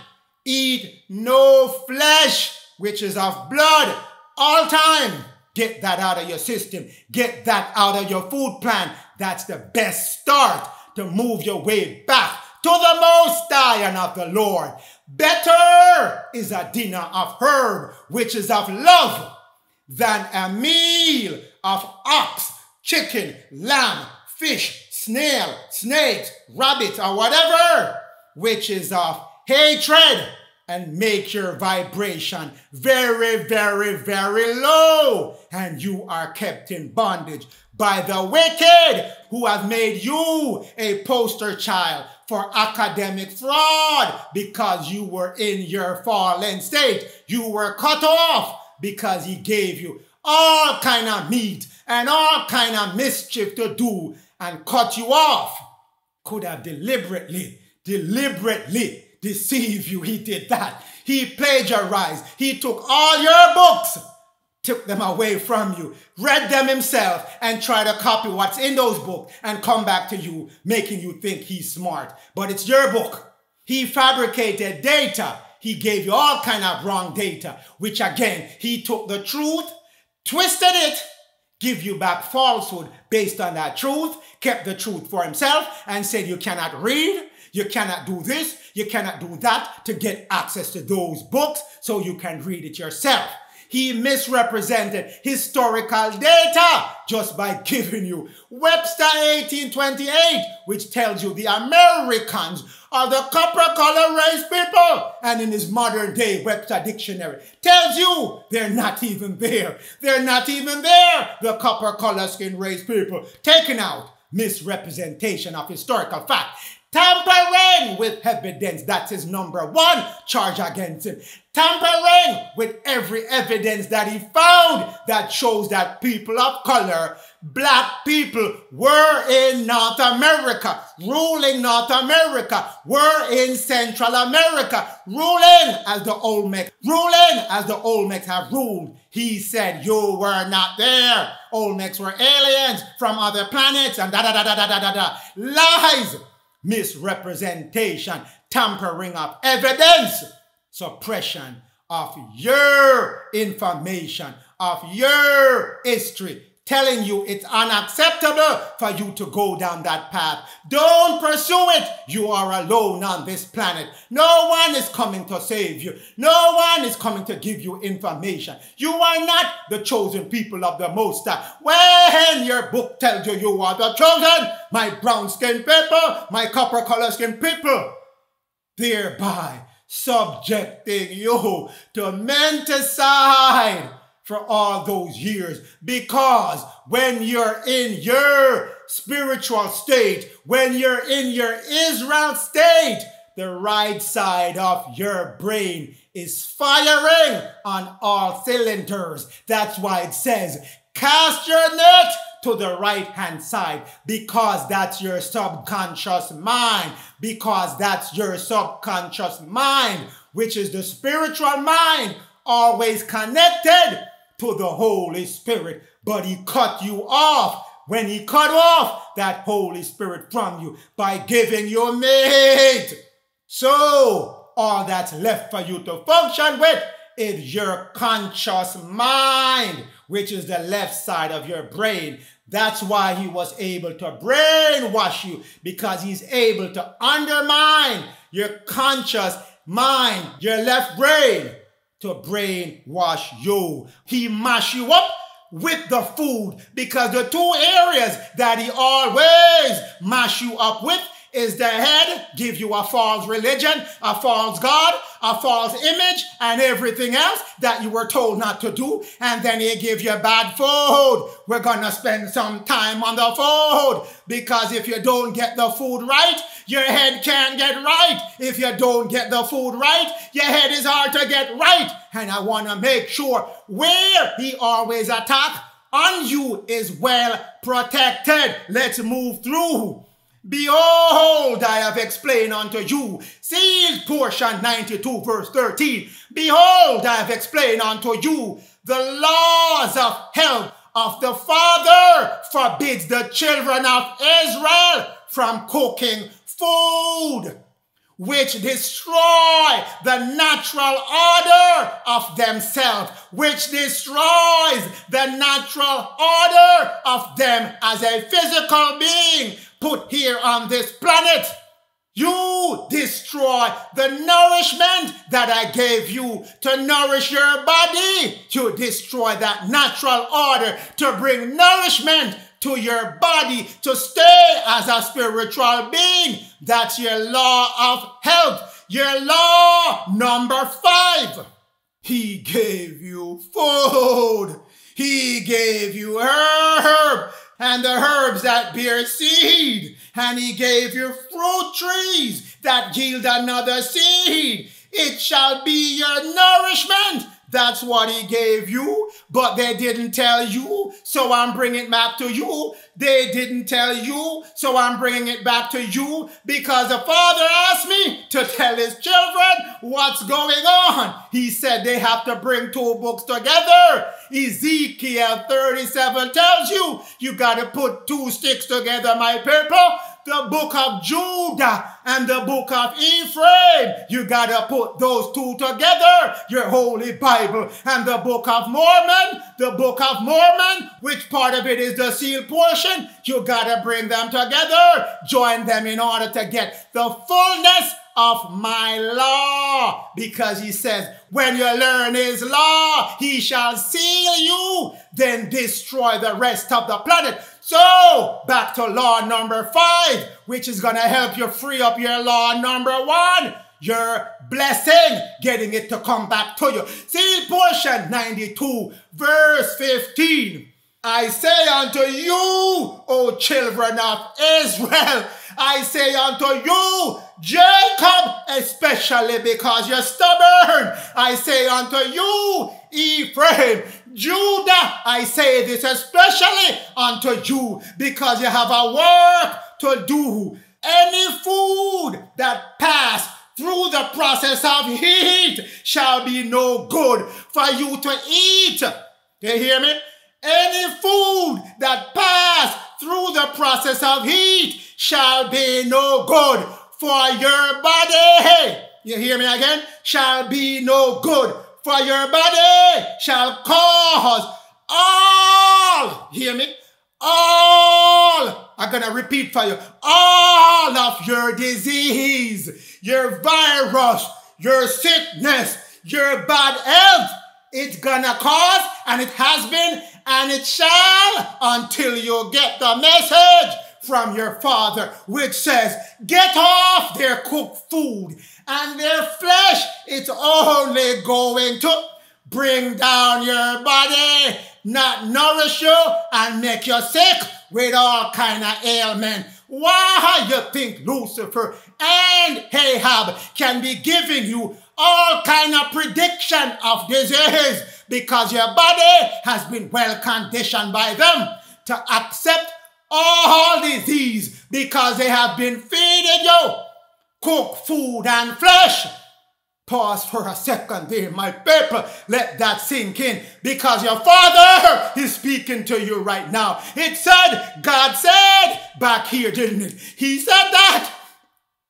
eat no flesh, which is of blood, all time. Get that out of your system. Get that out of your food plan. That's the best start to move your way back to the Most High and of the Lord. Better is a dinner of herb, which is of love, than a meal of ox, chicken, lamb, fish, snail, snakes, rabbits, or whatever, which is of hatred, and make your vibration very, very, very low, and you are kept in bondage by the wicked who have made you a poster child for academic fraud because you were in your fallen state. You were cut off because he gave you all kind of meat and all kind of mischief to do and cut you off. Could have deliberately deceive you. He did that. He plagiarized. He took all your books, took them away from you, read them himself, and tried to copy what's in those books and come back to you, making you think he's smart. But it's your book. He fabricated data. He gave you all kind of wrong data, which again, he took the truth, twisted it, give you back falsehood based on that truth, kept the truth for himself, and said you cannot read, you cannot do this, you cannot do that to get access to those books so you can read it yourself. He misrepresented historical data just by giving you Webster 1828, which tells you the Americans are the copper color race people. And in his modern day Webster dictionary tells you they're not even there. They're not even there, the copper color skin race people. Taken out. Misrepresentation of historical fact. Tampering with evidence, that's his number 1 charge against him. Tampering with every evidence that he found that shows that people of color, black people, were in North America, ruling North America, were in Central America, ruling as the Olmecs have ruled. He said you were not there. Olmecs were aliens from other planets and da-da-da-da-da-da-da. Lies. Misrepresentation, tampering of evidence, suppression of your information, of your history, telling you it's unacceptable for you to go down that path. Don't pursue it. You are alone on this planet. No one is coming to save you. No one is coming to give you information. You are not the chosen people of the Most High. When your book tells you you are the chosen, my brown-skinned people, my copper-color-skinned people, thereby subjecting you to menticide for all those years, because when you're in your spiritual state, when you're in your Israel state, the right side of your brain is firing on all cylinders. That's why it says, cast your net to the right-hand side, because that's your subconscious mind, because that's your subconscious mind, which is the spiritual mind, always connected to the Holy Spirit. But he cut you off when he cut off that Holy Spirit from you by giving you meat. So all that's left for you to function with is your conscious mind, which is the left side of your brain. That's why he was able to brainwash you, because he's able to undermine your conscious mind, your left brain, to brainwash you. He mash you up with the food, because the 2 areas that he always mash you up with is the head, give you a false religion, a false God, a false image, and everything else that you were told not to do. And then he give you bad food. We're going to spend some time on the food, because if you don't get the food right, your head can't get right. If you don't get the food right, your head is hard to get right. And I want to make sure where he always attack on you is well protected. Let's move through. Behold, I have explained unto you. Sealed portion 92 verse 13. Behold, I have explained unto you the laws of health of the Father forbids the children of Israel from cooking food which destroy the natural order of themselves, which destroys the natural order of them as a physical being put here on this planet. You destroy the nourishment that I gave you to nourish your body. You destroy that natural order to bring nourishment to your body to stay as a spiritual being. That's your law of health. Your law number 5. He gave you food. He gave you herb and the herbs that bear seed. And he gave you fruit trees that yield another seed. It shall be your nourishment. That's what he gave you, but they didn't tell you, so I'm bringing it back to you. They didn't tell you, so I'm bringing it back to you, because the Father asked me to tell his children what's going on. He said they have to bring 2 books together. Ezekiel 37 tells you, you got to put 2 sticks together, my people. The book of Judah and the book of Ephraim. You got to put those 2 together. Your Holy Bible and the book of Mormon. The book of Mormon, which part of it is the sealed portion. You got to bring them together. Join them in order to get the fullness of my law. Because he says, when you learn his law, he shall seal you, then destroy the rest of the planet. So, back to law number 5, which is going to help you free up your law number 1. Your blessing, getting it to come back to you. See portion 92, verse 15. I say unto you, O children of Israel, I say unto you, Jacob, especially because you're stubborn. I say unto you, Ephraim, Judah, I say this especially unto you, because you have a work to do. Any food that pass through the process of heat shall be no good for you to eat. You hear me? Any food that pass through the process of heat shall be no good for your body. You hear me again? Shall be no good for your body. Shall cause all, hear me? All, I'm going to repeat for you, all of your disease, your virus, your sickness, your bad health, it's going to cause, and it has been, and it shall, until you get the message from your Father, which says, get off their cooked food and their flesh. It's only going to bring down your body, not nourish you, and make you sick with all kind of ailment. Why you think Lucifer and Ahab can be giving you all kind of prediction of disease? Because your body has been well conditioned by them to accept all disease, because they have been feeding you cooked food and flesh. Pause for a second there, my people. Let that sink in, because your Father is speaking to you right now. It said, God said back here, didn't it? He said that.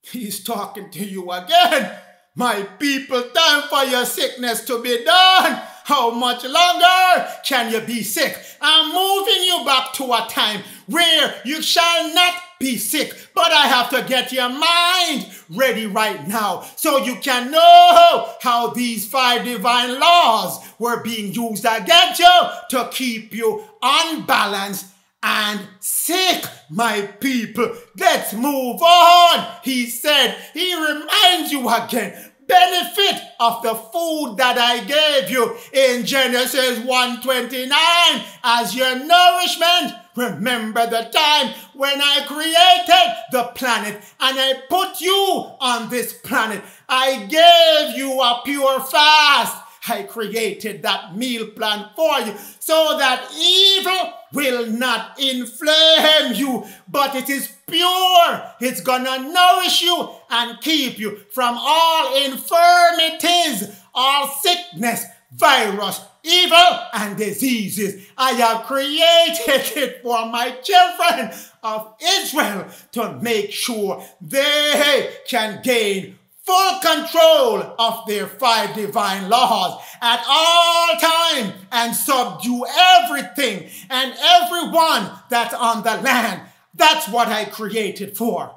He's talking to you again. My people, time for your sickness to be done. How much longer can you be sick? I'm moving you back to a time where you shall not be sick. But I have to get your mind ready right now so you can know how these 5 divine laws were being used against you to keep you unbalanced and sick, my people. Let's move on. He said, he reminds you again, benefit of the food that I gave you in Genesis 1:29 as your nourishment. Remember the time when I created the planet and I put you on this planet. I gave you a pure fast. I created that meal plan for you so that evil will not inflame you, but it is pure. It's gonna nourish you and keep you from all infirmities, all sickness, virus, evil, and diseases. I have created it for my children of Israel to make sure they can gain full control of their 5 divine laws at all time and subdue everything and everyone that's on the land. That's what I created for.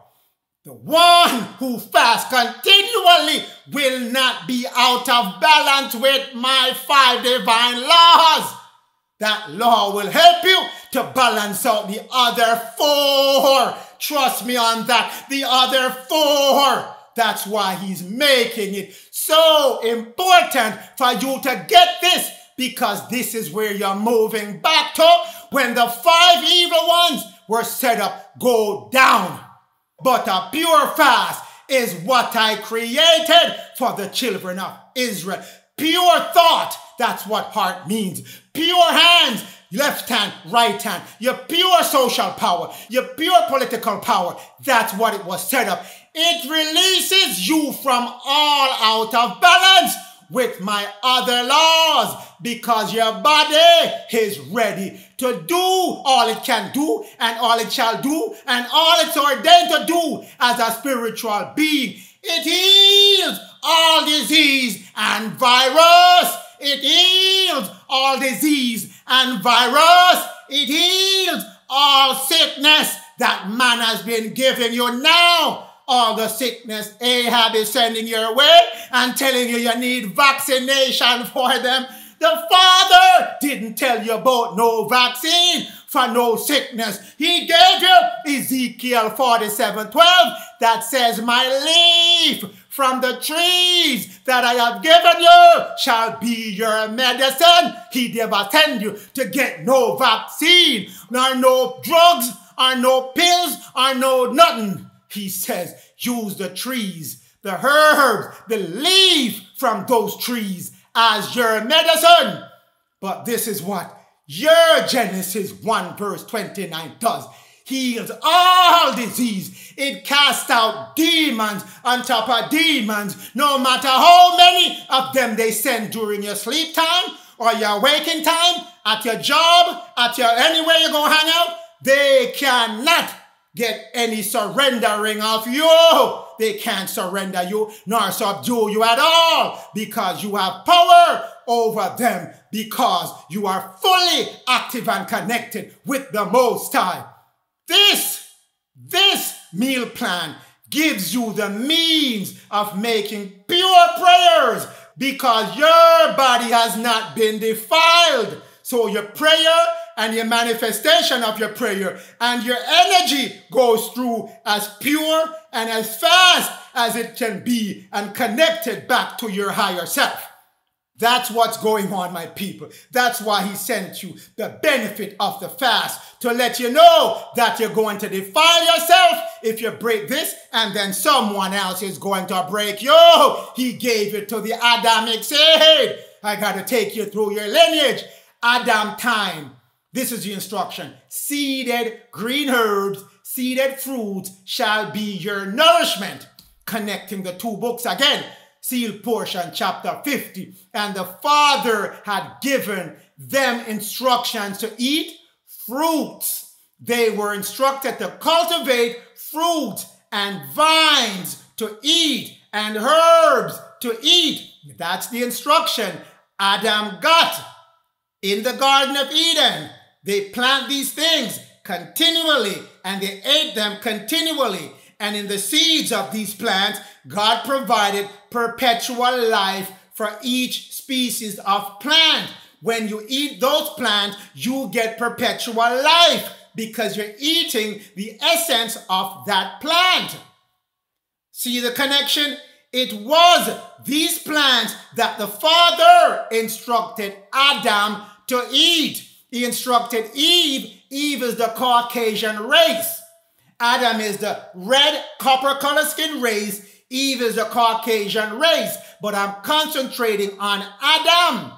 The one who fasts continually will not be out of balance with my 5 divine laws. That law will help you to balance out the other 4. Trust me on that. The other 4. That's why he's making it so important for you to get this, because this is where you're moving back to when the 5 evil ones were set up go down. But a pure fast is what I created for the children of Israel. Pure thought, that's what heart means. Pure hands, left hand, right hand. Your pure social power, your pure political power, that's what it was set up. It releases you from all out of balance with my other laws, because your body is ready to do all it can do and all it shall do and all it's ordained to do as a spiritual being. It heals all disease and virus. It heals all disease and virus. It heals all sickness that man has been giving you now. All the sickness Ahab is sending your way and telling you you need vaccination for them. The Father didn't tell you about no vaccine for no sickness. He gave you Ezekiel 47:12 that says, my leaf from the trees that I have given you shall be your medicine. He never send you to get no vaccine, nor no drugs, or no pills, or no nothing. He says, use the trees, the herbs, the leaf from those trees as your medicine. But this is what your Genesis 1:29 does. Heals all disease. It casts out demons on top of demons, no matter how many of them they send during your sleep time or your waking time, at your job, at your anywhere you're going to hang out. They cannot get any surrendering of you. They can't surrender you nor subdue you at all, because you have power over them, because you are fully active and connected with the Most High. This meal plan gives you the means of making pure prayers, because your body has not been defiled. So your prayer and your manifestation of your prayer and your energy goes through as pure and as fast as it can be and connected back to your higher self. That's what's going on, my people. That's why he sent you the benefit of the fast, to let you know that you're going to defile yourself if you break this, and then someone else is going to break you. He gave it to the Adamic seed. I got to take you through your lineage. Adam time. This is the instruction. Seeded green herbs, seeded fruits shall be your nourishment. Connecting the 2 books again. Sealed portion, chapter 50. And the Father had given them instructions to eat fruits. They were instructed to cultivate fruits and vines to eat and herbs to eat. That's the instruction Adam got in the Garden of Eden. They plant these things continually and they ate them continually. And in the seeds of these plants, God provided perpetual life for each species of plant. When you eat those plants, you get perpetual life. because you're eating the essence of that plant. See the connection? It was these plants that the Father instructed Adam to eat. He instructed Eve. Eve is the Caucasian race. Adam is the red copper color skin race. Eve is the Caucasian race. But I'm concentrating on Adam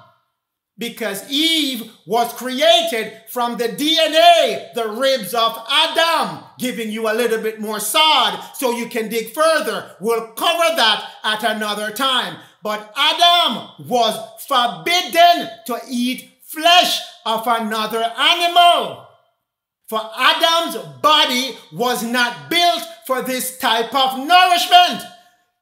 because Eve was created from the DNA, the ribs of Adam, giving you a little bit more sod so you can dig further. We'll cover that at another time. But Adam was forbidden to eat flesh of another animal. For Adam's body was not built for this type of nourishment.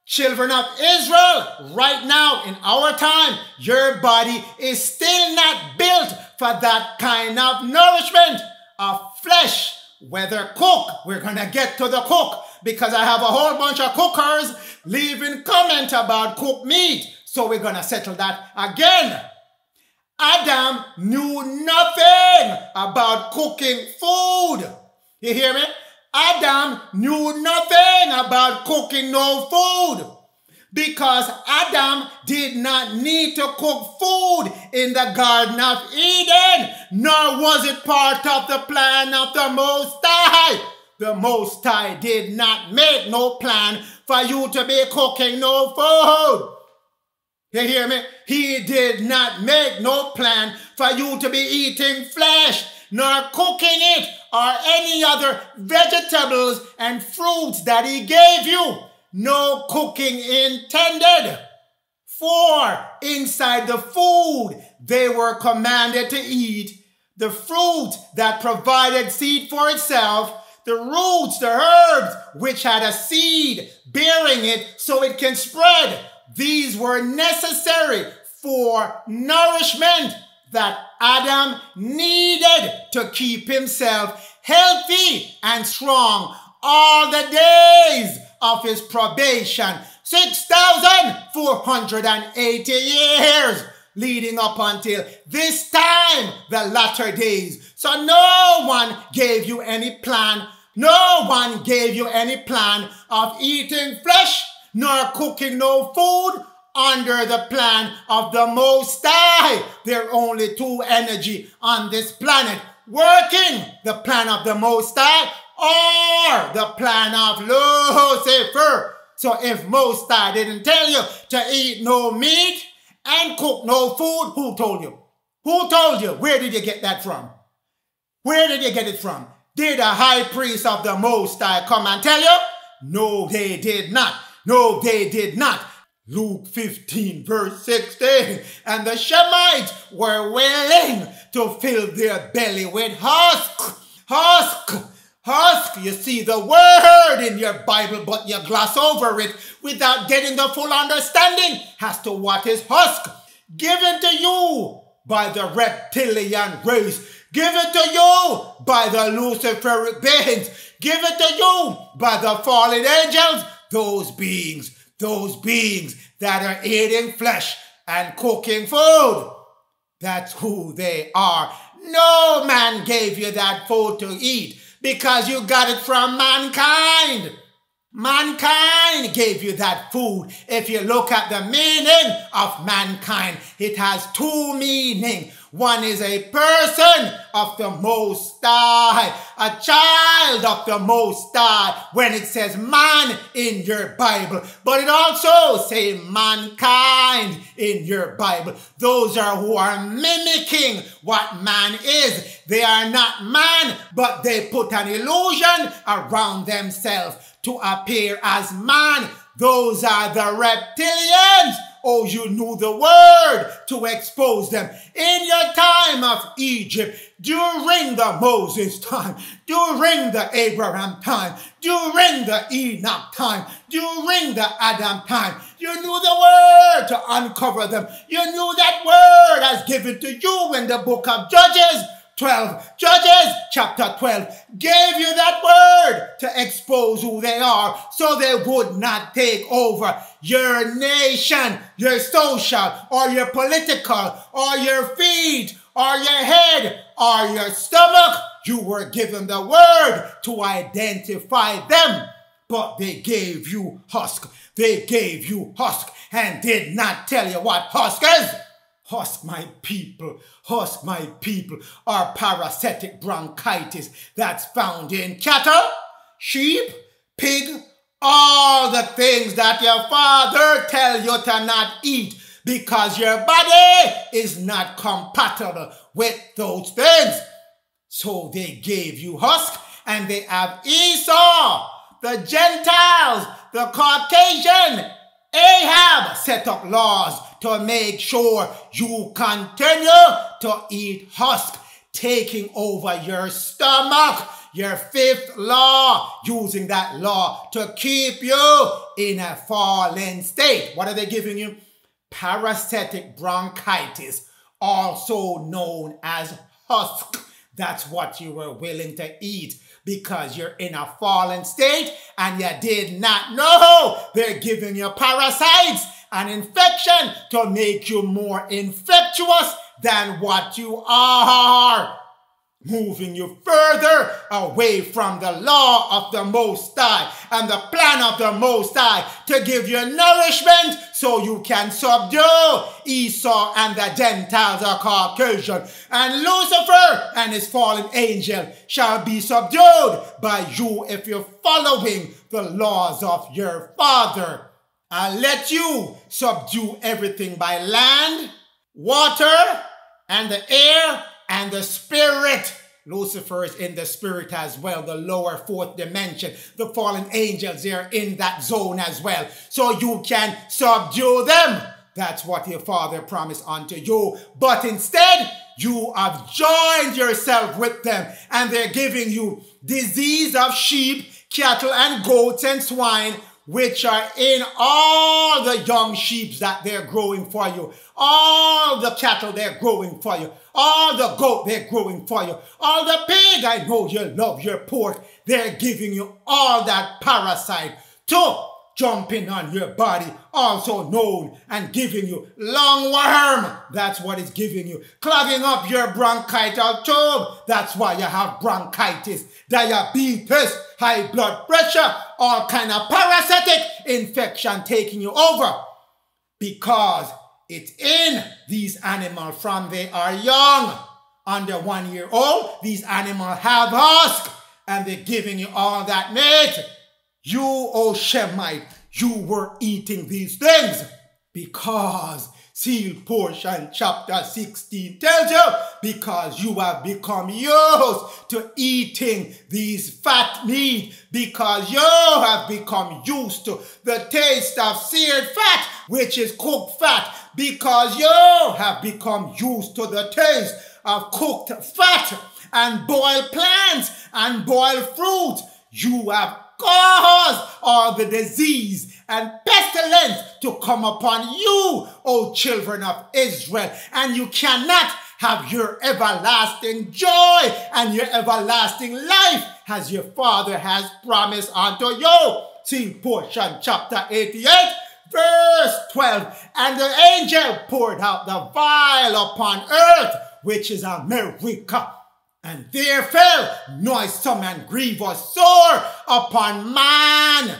Children of Israel, right now in our time, your body is still not built for that kind of nourishment of flesh, whether cook. We're going to get to the cook because I have a whole bunch of cookers leaving comment about cooked meat. So we're going to settle that again. Adam knew nothing about cooking food. You hear me? Adam knew nothing about cooking no food because Adam did not need to cook food in the Garden of Eden, nor was it part of the plan of the Most High. The Most High did not make no plan for you to be cooking no food. You hear me? He did not make no plan for you to be eating flesh, nor cooking it, or any other vegetables and fruits that he gave you. No cooking intended. For inside the food they were commanded to eat, the fruit that provided seed for itself, the roots, the herbs, which had a seed bearing it so it can spread. These were necessary for nourishment that Adam needed to keep himself healthy and strong all the days of his probation, 6,480 years, leading up until this time, the latter days. So no one gave you any plan. No one gave you any plan of eating flesh, nor cooking no food under the plan of the Most High. There are only two energy on this planet working, the plan of the Most High or the plan of Lucifer. So if Most High didn't tell you to eat no meat and cook no food, who told you? Who told you? Where did you get that from? Where did you get it from? Did a high priest of the Most High come and tell you? No, they did not. No, they did not. Luke 15 verse 16. And the Shemites were willing to fill their belly with husk. You see the word in your Bible, but you gloss over it without getting the full understanding as to what is husk. Given to you by the reptilian race. Given to you by the Luciferic beings. Given to you by the fallen angels. Those beings that are eating flesh and cooking food. That's who they are. No man gave you that food to eat because you got it from mankind. Mankind gave you that food. If you look at the meaning of mankind, it has two meanings. One is a person of the Most High, a child of the Most High, when it says man in your Bible. But it also says mankind in your Bible. Those are who are mimicking what man is. They are not man, but they put an illusion around themselves to appear as man. Those are the reptilians. Oh, you knew the word to expose them. In your time of Egypt, during the Moses time, during the Abraham time, during the Enoch time, during the Adam time, you knew the word to uncover them. You knew that word as given to you in the book of Judges 12. Judges chapter 12 gave you that word to expose who they are so they would not take over your nation, your social, or your political, or your feet, or your head, or your stomach. you were given the word to identify them, but they gave you husk. They gave you husk and did not tell you what husk is. Husk, my people, are parasitic bronchitis that's found in cattle, sheep, pig, all the things that your father tell you to not eat because your body is not compatible with those things. So they gave you husk, and they have Esau, the Gentiles, the Caucasian, Ahab set up laws to make sure you continue to eat husk, taking over your stomach. Your fifth law, using that law to keep you in a fallen state. What are they giving you? Parasitic bronchitis, also known as husk. That's what you were willing to eat because you're in a fallen state and you did not know they're giving you parasites and infection to make you more infectious than what you are, moving you further away from the law of the Most High and the plan of the Most High to give you nourishment so you can subdue Esau and the Gentiles or Caucasian. And Lucifer and his fallen angel shall be subdued by you if you're following the laws of your father. I'll let you subdue everything by land, water, and the air, and the spirit. Lucifer is in the spirit as well, the lower fourth dimension. The fallen angels, they're in that zone as well. So you can subdue them. That's what your father promised unto you. But instead, you have joined yourself with them, and they're giving you disease of sheep, cattle, and goats and swine, which are in all the young sheep that they're growing for you, all the cattle they're growing for you, all the goat they're growing for you, all the pig, I know you love your pork, they're giving you all that parasite to jump in on your body, also known and giving you lungworm. That's what it's giving you. Clogging up your bronchital tube. That's why you have bronchitis, diabetes, high blood pressure, all kind of parasitic infection taking you over. Because it's in these animals from they are young. Under 1 year old, these animals have husk, and they're giving you all that meat. You, O Shemite, you were eating these things because seal portion chapter 16 tells you, because you have become used to eating these fat meat, because you have become used to the taste of seared fat, which is cooked fat, because you have become used to the taste of cooked fat and boiled plants and boiled fruit. You have caused all the disease and pestilence to come upon you, O children of Israel, and you cannot have your everlasting joy and your everlasting life as your Father has promised unto you. See portion chapter 88 verse 12. And the angel poured out the vial upon earth, which is America. And there fell noisome and grievous sore upon man,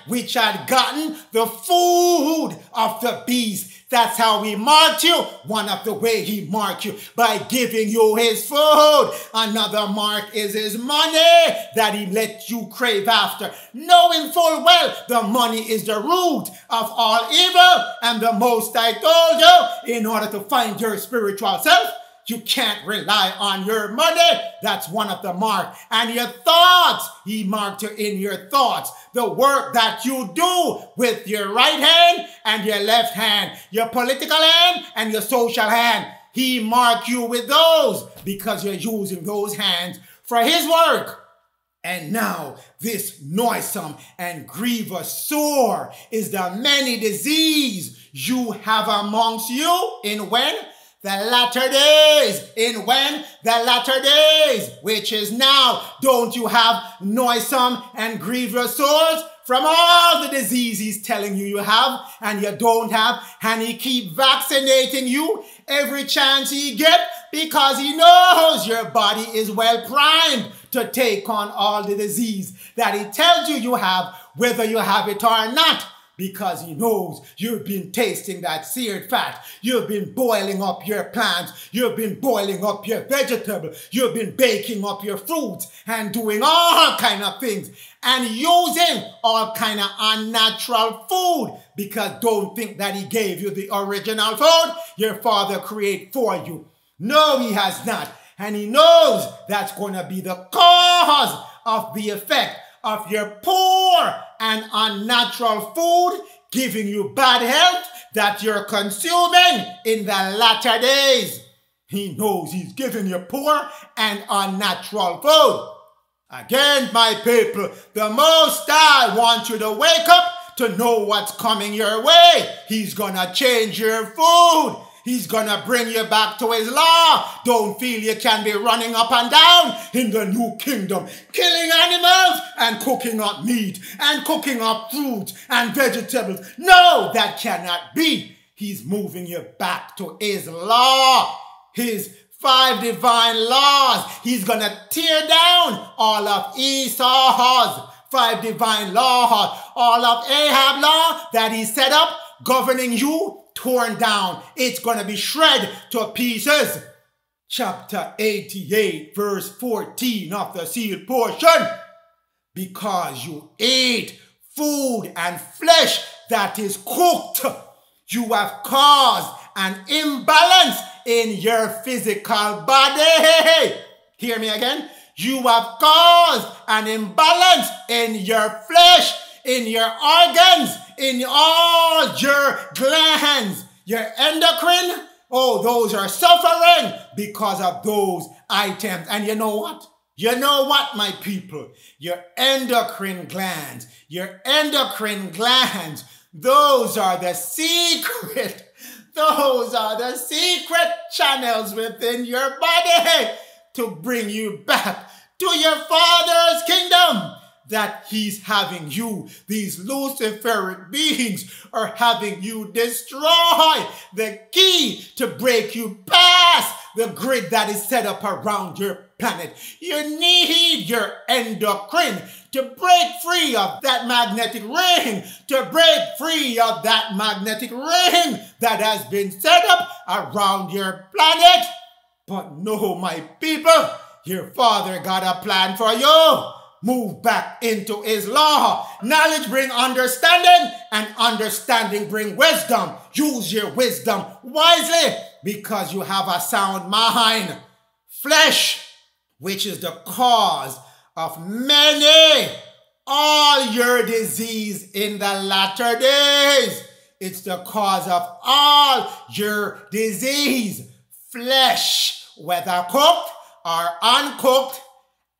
which had gotten the food of the beast. That's how he marked you. One of the way he marked you, by giving you his food. Another mark is his money that he let you crave after, knowing full well the money is the root of all evil. And the Most I told you, in order to find your spiritual self, you can't rely on your money. That's one of the marks. And your thoughts, he marked you in your thoughts. The work that you do with your right hand and your left hand, your political hand and your social hand, he marked you with those because you're using those hands for his work. And now this noisome and grievous sore is the many disease you have amongst you in when? The latter days. In when? The latter days, which is now. Don't you have noisome and grievous sores from all the disease he's telling you have, and you don't have, and he keep vaccinating you every chance he get because he knows your body is well primed to take on all the disease that he tells you have, whether you have it or not. Because he knows you've been tasting that seared fat. You've been boiling up your plants. You've been boiling up your vegetables. You've been baking up your fruits and doing all kind of things and using all kind of unnatural food. Because don't think that he gave you the original food your father created for you. No, he has not. And he knows that's going to be the cause of the effect of your poor and unnatural food giving you bad health that you're consuming in the latter days. He knows he's giving you poor and unnatural food. Again, my people, the Most High wants you to wake up to know what's coming your way. He's gonna change your food. He's gonna bring you back to his law. Don't feel you can be running up and down in the new kingdom, killing animals and cooking up meat and cooking up fruits and vegetables. No, that cannot be. He's moving you back to his law, his 5 divine laws. He's gonna tear down all of Esau's 5 divine laws, all of Ahab's law that he set up governing you, torn down. It's going to be shred to pieces. Chapter 88, verse 14 of the sealed portion. Because you ate food and flesh that is cooked, you have caused an imbalance in your physical body. Hear me again. You have caused an imbalance in your flesh, in your organs, in all your glands, your endocrine. Oh, those are suffering because of those items. And you know what? You know what, my people? Your endocrine glands, those are the secret. Those are the secret channels within your body to bring you back to your Father's kingdom. That he's having you, these Luciferic beings are having you destroy the key to break you past the grid that is set up around your planet. You need your endocrine to break free of that magnetic ring, to break free of that magnetic ring that has been set up around your planet. But no, my people, your Father got a plan for you. Move back into his law. Knowledge bring understanding, and understanding bring wisdom. Use your wisdom wisely because you have a sound mind. Flesh, which is the cause of many, all your disease in the latter days. It's the cause of all your disease. Flesh, whether cooked or uncooked,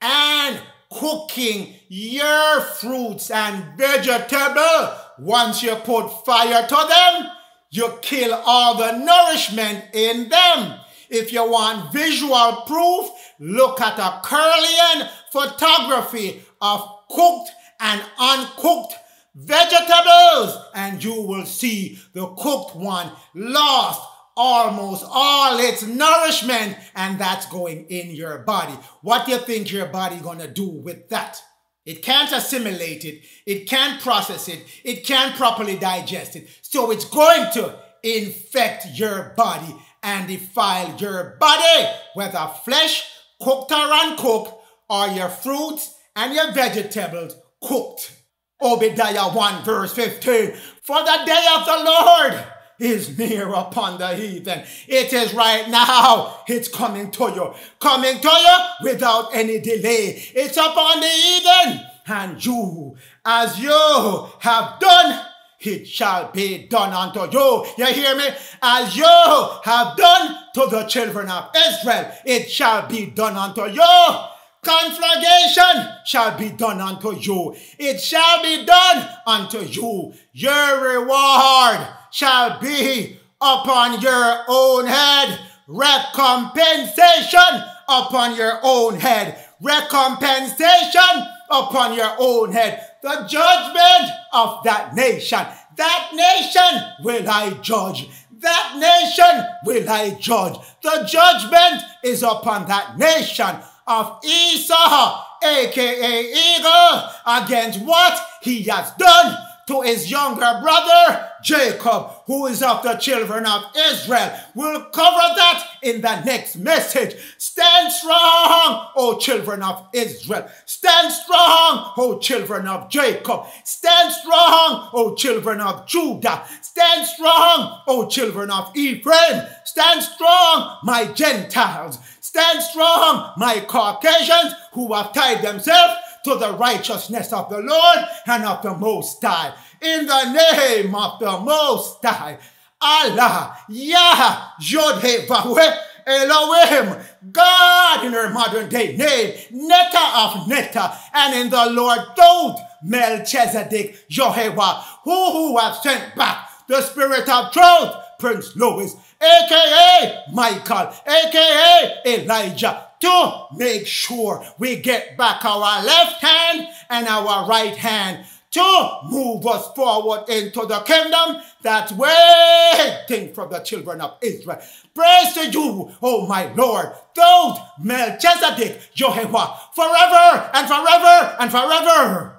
and cooking your fruits and vegetables. Once you put fire to them, you kill all the nourishment in them. If you want visual proof, look at a Curlian photography of cooked and uncooked vegetables, and you will see the cooked one lost almost all its nourishment, and that's going in your body. What do you think your body gonna do with that? It can't assimilate it. It can't process it. It can't properly digest it. So it's going to infect your body and defile your body, whether flesh, cooked or uncooked, or your fruits and your vegetables cooked. Obadiah 1 verse 15. For the day of the Lord is near upon the heathen. It is right now. It's coming to you. Coming to you without any delay. It's upon the heathen. And you, as you have done, it shall be done unto you. You hear me? As you have done to the children of Israel, it shall be done unto you. Conflagration shall be done unto you. It shall be done unto you. Your reward shall be upon your own head. Recompensation upon your own head. Recompensation upon your own head. The judgment of that nation. That nation will I judge. That nation will I judge. The judgment is upon that nation of Esau, aka Eagle, against what he has done to his younger brother Jacob, who is of the children of Israel. We'll cover that in the next message. Stand strong, O children of Israel. Stand strong, O children of Jacob. Stand strong, O children of Judah. Stand strong, O children of Ephraim. Stand strong, my Gentiles. Stand strong, my Caucasians who have tied themselves to the righteousness of the Lord and of the Most High. In the name of the Most High, Allah, Yah, Yod-Heh-Vah-Weh, Elohim, God in her modern day name, Netta of Netta, and in the Lord Dod, Melchizedek, Yehovah, who have sent back the Spirit of truth, Prince Louis, aka Michael, aka Elijah, to make sure we get back our left hand and our right hand to move us forward into the kingdom that's waiting for the children of Israel. Praise to you, oh my Lord, Dod, Melchizedek, Yehovah, forever and forever and forever.